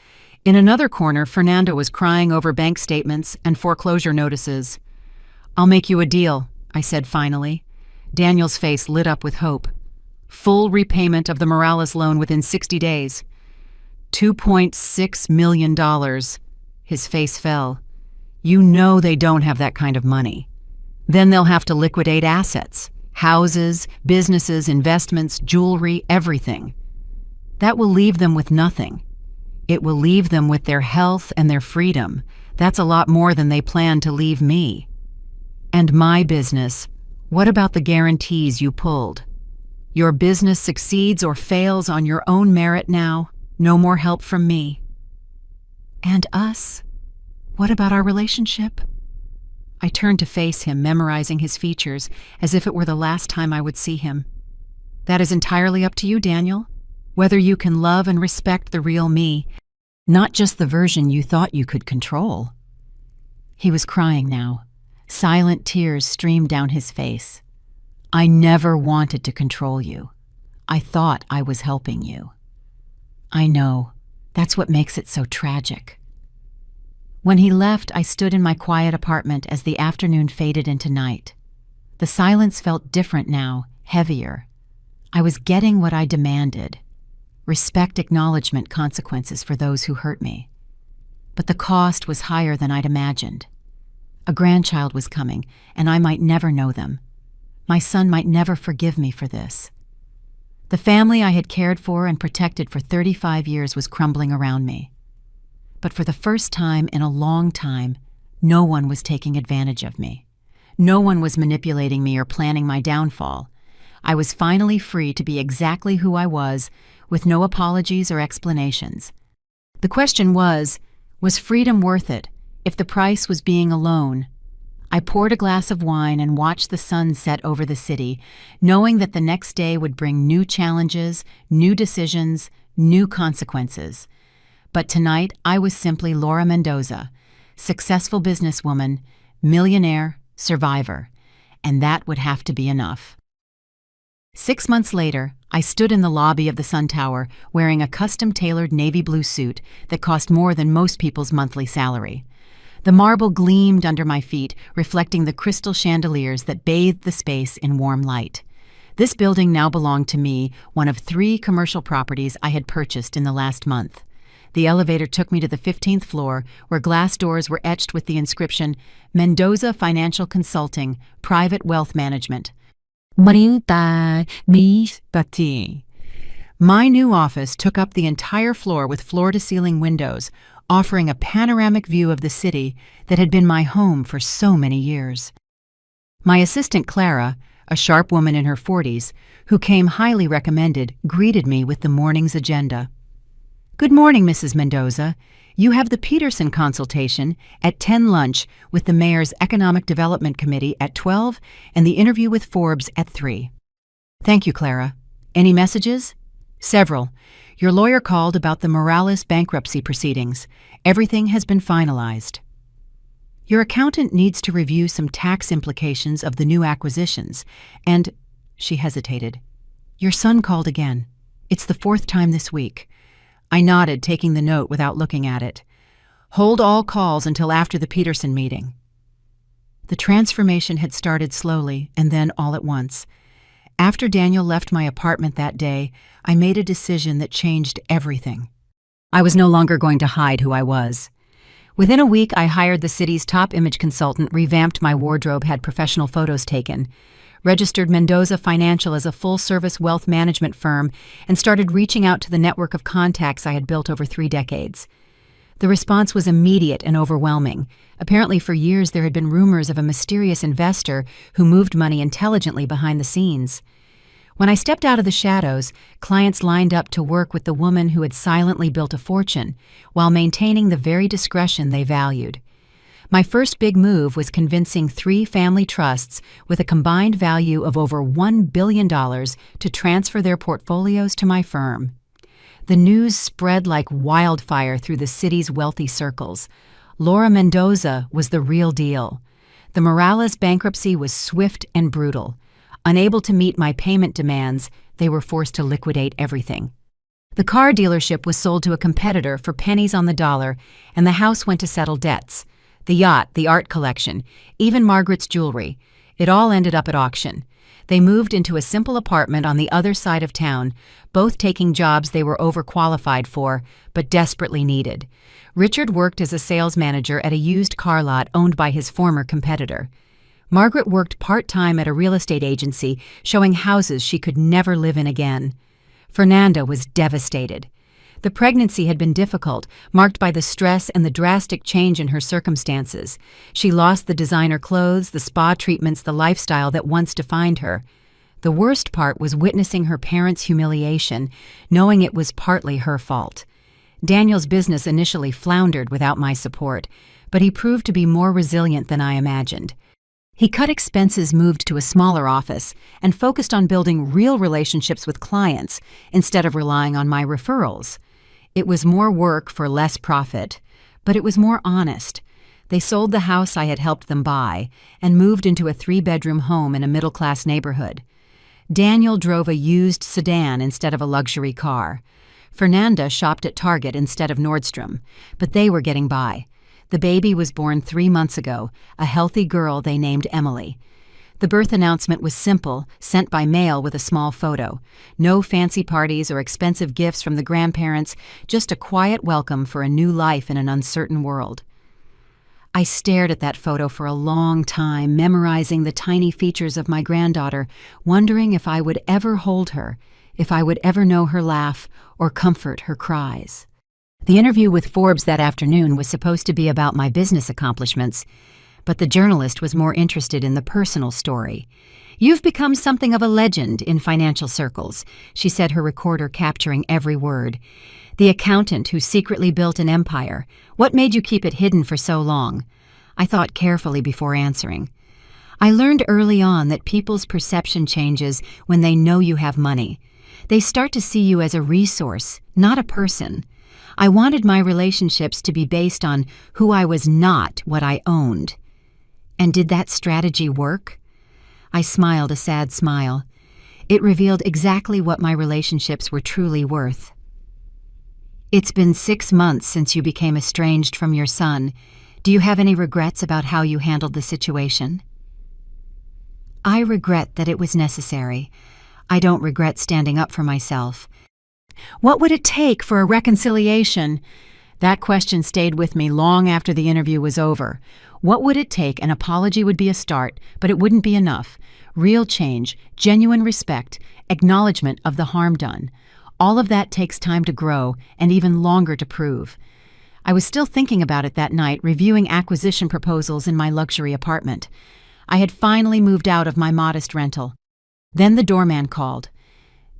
In another corner, Fernando was crying over bank statements and foreclosure notices. "I'll make you a deal," I said finally. Daniel's face lit up with hope. "Full repayment of the Morales loan within 60 days. $2.6 million. His face fell. "You know they don't have that kind of money. Then they'll have to liquidate assets. Houses, businesses, investments, jewelry, everything. That will leave them with nothing. It will leave them with their health and their freedom. That's a lot more than they plan to leave me. And my business, what about the guarantees you pulled? Your business succeeds or fails on your own merit now. No more help from me. And us? What about our relationship?" I turned to face him, memorizing his features, as if it were the last time I would see him. "That is entirely up to you, Daniel. Whether you can love and respect the real me, not just the version you thought you could control." He was crying now. Silent tears streamed down his face. "I never wanted to control you. I thought I was helping you." "I know. That's what makes it so tragic." When he left, I stood in my quiet apartment as the afternoon faded into night. The silence felt different now, heavier. I was getting what I demanded. Respect, acknowledgement, consequences for those who hurt me. But the cost was higher than I'd imagined. A grandchild was coming, and I might never know them. My son might never forgive me for this. The family I had cared for and protected for 35 years was crumbling around me. But for the first time in a long time, no one was taking advantage of me. No one was manipulating me or planning my downfall. I was finally free to be exactly who I was, with no apologies or explanations. The question was freedom worth it, if the price was being alone? I poured a glass of wine and watched the sun set over the city, knowing that the next day would bring new challenges, new decisions, new consequences. But tonight, I was simply Laura Mendoza, successful businesswoman, millionaire, survivor, and that would have to be enough. 6 months later, I stood in the lobby of the Sun Tower wearing a custom-tailored navy blue suit that cost more than most people's monthly salary. The marble gleamed under my feet, reflecting the crystal chandeliers that bathed the space in warm light. This building now belonged to me, one of 3 commercial properties I had purchased in the last month. The elevator took me to the 15th floor, where glass doors were etched with the inscription, "Mendoza Financial Consulting, Private Wealth Management." My new office took up the entire floor with floor-to-ceiling windows, offering a panoramic view of the city that had been my home for so many years. My assistant Clara, a sharp woman in her 40s, who came highly recommended, greeted me with the morning's agenda. "Good morning, Mrs. Mendoza. You have the Peterson consultation at 10 lunch with the Mayor's Economic Development Committee at 12 and the interview with Forbes at 3. "Thank you, Clara. Any messages?" "Several. Your lawyer called about the Morales bankruptcy proceedings. Everything has been finalized. Your accountant needs to review some tax implications of the new acquisitions, and—" she hesitated. "Your son called again. It's the 4th time this week." I nodded, taking the note without looking at it. "Hold all calls until after the Peterson meeting." The transformation had started slowly and then all at once. After Daniel left my apartment that day, I made a decision that changed everything. I was no longer going to hide who I was. Within a week, I hired the city's top image consultant, revamped my wardrobe, had professional photos taken, registered Mendoza Financial as a full-service wealth management firm, and started reaching out to the network of contacts I had built over 3 decades. The response was immediate and overwhelming. Apparently, for years, there had been rumors of a mysterious investor who moved money intelligently behind the scenes. When I stepped out of the shadows, clients lined up to work with the woman who had silently built a fortune, while maintaining the very discretion they valued. My first big move was convincing 3 family trusts with a combined value of over $1 billion to transfer their portfolios to my firm. The news spread like wildfire through the city's wealthy circles. Laura Mendoza was the real deal. The Morales bankruptcy was swift and brutal. Unable to meet my payment demands, they were forced to liquidate everything. The car dealership was sold to a competitor for pennies on the dollar, and the house went to settle debts. The yacht, the art collection, even Margaret's jewelry. It all ended up at auction. They moved into a simple apartment on the other side of town, both taking jobs they were overqualified for, but desperately needed. Richard worked as a sales manager at a used car lot owned by his former competitor. Margaret worked part-time at a real estate agency, showing houses she could never live in again. Fernanda was devastated. The pregnancy had been difficult, marked by the stress and the drastic change in her circumstances. She lost the designer clothes, the spa treatments, the lifestyle that once defined her. The worst part was witnessing her parents' humiliation, knowing it was partly her fault. Daniel's business initially floundered without my support, but he proved to be more resilient than I imagined. He cut expenses, moved to a smaller office, and focused on building real relationships with clients instead of relying on my referrals. It was more work for less profit, but it was more honest. They sold the house I had helped them buy and moved into a 3-bedroom home in a middle-class neighborhood. Daniel drove a used sedan instead of a luxury car. Fernanda shopped at Target instead of Nordstrom, but they were getting by. The baby was born 3 months ago, a healthy girl they named Emily. The birth announcement was simple, sent by mail with a small photo. No fancy parties or expensive gifts from the grandparents, just a quiet welcome for a new life in an uncertain world. I stared at that photo for a long time, memorizing the tiny features of my granddaughter, wondering if I would ever hold her, if I would ever know her laugh or comfort her cries. The interview with Forbes that afternoon was supposed to be about my business accomplishments, but the journalist was more interested in the personal story. "You've become something of a legend in financial circles," she said, her recorder capturing every word. "The accountant who secretly built an empire. What made you keep it hidden for so long?" I thought carefully before answering. "I learned early on that people's perception changes when they know you have money. They start to see you as a resource, not a person. I wanted my relationships to be based on who I was, not what I owned." And did that strategy work? I smiled a sad smile. It revealed exactly what my relationships were truly worth. "It's been 6 months since you became estranged from your son. Do you have any regrets about how you handled the situation?" "I regret that it was necessary. I don't regret standing up for myself." "What would it take for a reconciliation?" That question stayed with me long after the interview was over. What would it take? An apology would be a start, but it wouldn't be enough. Real change, genuine respect, acknowledgement of the harm done. All of that takes time to grow and even longer to prove. I was still thinking about it that night, reviewing acquisition proposals in my luxury apartment. I had finally moved out of my modest rental. Then the doorman called.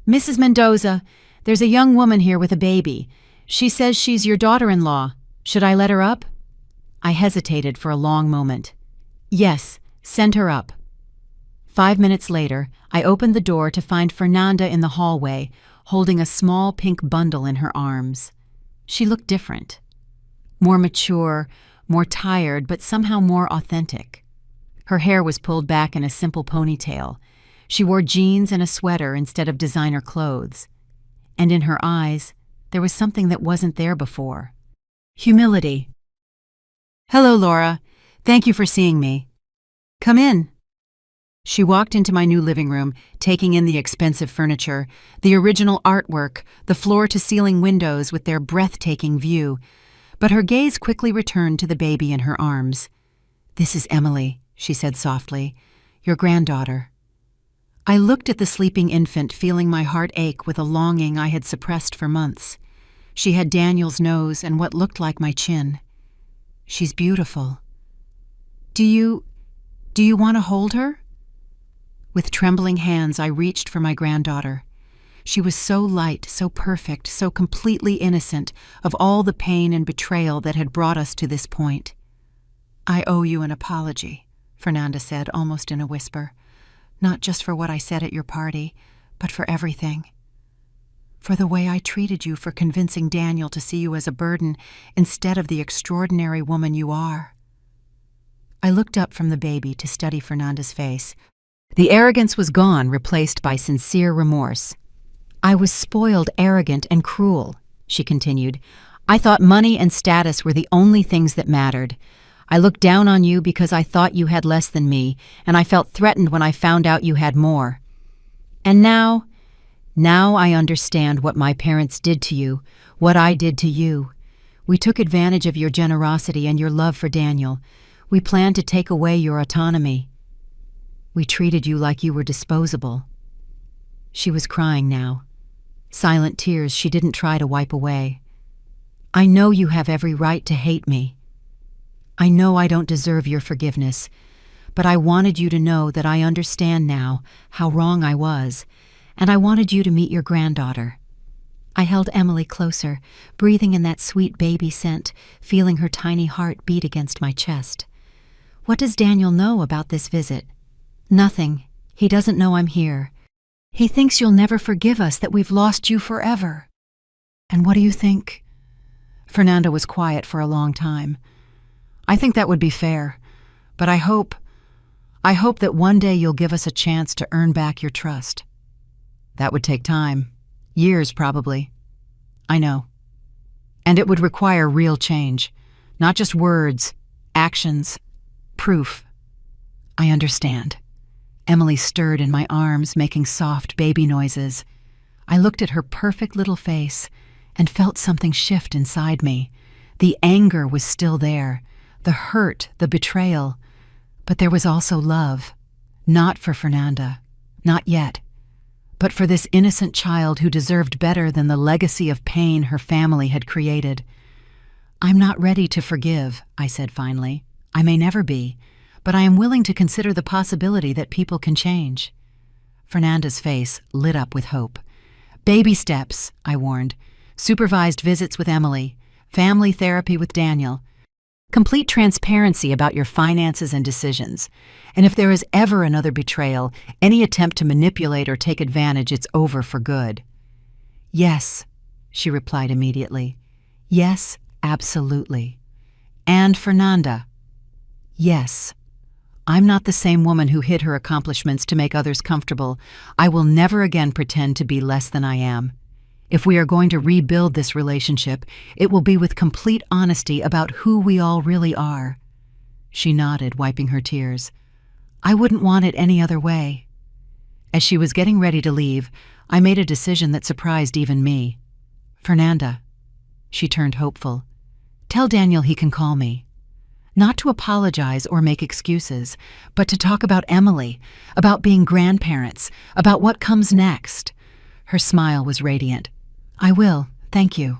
"Mrs. Mendoza, there's a young woman here with a baby. She says she's your daughter-in-law. Should I let her up?" I hesitated for a long moment. "Yes, send her up." 5 minutes later, I opened the door to find Fernanda in the hallway, holding a small pink bundle in her arms. She looked different. More mature, more tired, but somehow more authentic. Her hair was pulled back in a simple ponytail. She wore jeans and a sweater instead of designer clothes. And in her eyes, there was something that wasn't there before. Humility. "Hello, Laura. Thank you for seeing me. Come in." She walked into my new living room, taking in the expensive furniture, the original artwork, the floor-to-ceiling windows with their breathtaking view. But her gaze quickly returned to the baby in her arms. "This is Emily," she said softly, "your granddaughter." I looked at the sleeping infant, feeling my heart ache with a longing I had suppressed for months. She had Daniel's nose and what looked like my chin. "She's beautiful. Do you want to hold her?" With trembling hands, I reached for my granddaughter. She was so light, so perfect, so completely innocent of all the pain and betrayal that had brought us to this point. "I owe you an apology," Fernanda said, almost in a whisper. "Not just for what I said at your party, but for everything. For the way I treated you, for convincing Daniel to see you as a burden instead of the extraordinary woman you are." I looked up from the baby to study Fernanda's face. The arrogance was gone, replaced by sincere remorse. "I was spoiled, arrogant, and cruel," she continued. "I thought money and status were the only things that mattered. I looked down on you because I thought you had less than me, and I felt threatened when I found out you had more. And now I understand what my parents did to you, what I did to you. We took advantage of your generosity and your love for Daniel. We planned to take away your autonomy. We treated you like you were disposable." She was crying now. Silent tears she didn't try to wipe away. "I know you have every right to hate me. I know I don't deserve your forgiveness, but I wanted you to know that I understand now how wrong I was, and I wanted you to meet your granddaughter." I held Emily closer, breathing in that sweet baby scent, feeling her tiny heart beat against my chest. "What does Daniel know about this visit?" "Nothing. He doesn't know I'm here. He thinks you'll never forgive us, that we've lost you forever." "And what do you think?" Fernanda was quiet for a long time. "I think that would be fair, but I hope that one day you'll give us a chance to earn back your trust. That would take time. Years, probably. I know. And it would require real change. Not just words, actions, proof." "I understand." Emily stirred in my arms, making soft baby noises. I looked at her perfect little face and felt something shift inside me. The anger was still there, the hurt, the betrayal, but there was also love. Not for Fernanda, not yet, but for this innocent child who deserved better than the legacy of pain her family had created. "I'm not ready to forgive," I said finally. "I may never be, but I am willing to consider the possibility that people can change." Fernanda's face lit up with hope. "Baby steps," I warned. "Supervised visits with Emily, family therapy with Daniel, complete transparency about your finances and decisions. And if there is ever another betrayal, any attempt to manipulate or take advantage, it's over for good." "Yes," she replied immediately. "Yes, absolutely. And Fernanda, yes. I'm not the same woman who hid her accomplishments to make others comfortable. I will never again pretend to be less than I am. If we are going to rebuild this relationship, it will be with complete honesty about who we all really are." She nodded, wiping her tears. "I wouldn't want it any other way." As she was getting ready to leave, I made a decision that surprised even me. "Fernanda," she turned hopeful, "tell Daniel he can call me. Not to apologize or make excuses, but to talk about Emily, about being grandparents, about what comes next." Her smile was radiant. "I will, thank you."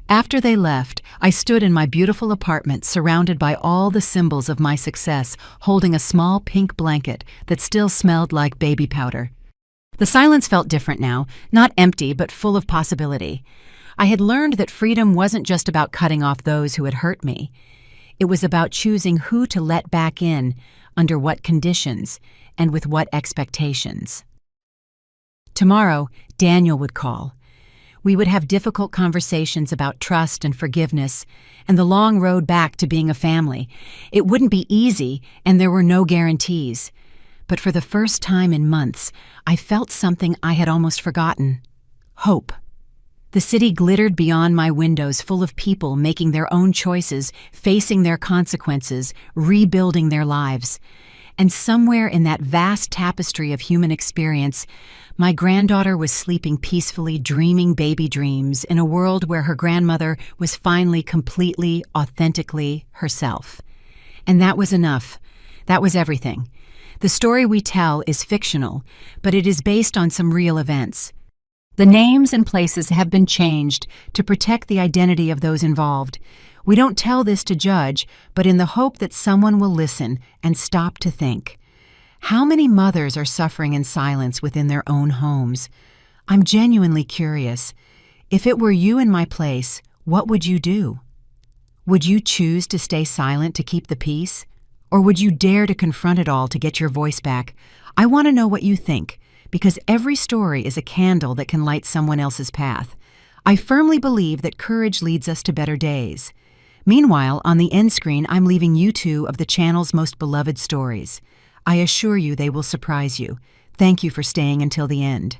After they left, I stood in my beautiful apartment surrounded by all the symbols of my success, holding a small pink blanket that still smelled like baby powder. The silence felt different now, not empty but full of possibility. I had learned that freedom wasn't just about cutting off those who had hurt me. It was about choosing who to let back in, under what conditions, and with what expectations. Tomorrow, Daniel would call. We would have difficult conversations about trust and forgiveness, and the long road back to being a family. It wouldn't be easy, and there were no guarantees. But for the first time in months, I felt something I had almost forgotten: hope. The city glittered beyond my windows, full of people making their own choices, facing their consequences, rebuilding their lives. And somewhere in that vast tapestry of human experience, my granddaughter was sleeping peacefully, dreaming baby dreams in a world where her grandmother was finally completely, authentically herself. And that was enough. That was everything. The story we tell is fictional, but it is based on some real events. The names and places have been changed to protect the identity of those involved. We don't tell this to judge, but in the hope that someone will listen and stop to think. How many mothers are suffering in silence within their own homes? I'm genuinely curious. If it were you in my place, what would you do? Would you choose to stay silent to keep the peace? Or would you dare to confront it all to get your voice back? I want to know what you think, because every story is a candle that can light someone else's path. I firmly believe that courage leads us to better days. Meanwhile, on the end screen, I'm leaving you two of the channel's most beloved stories. I assure you they will surprise you. Thank you for staying until the end.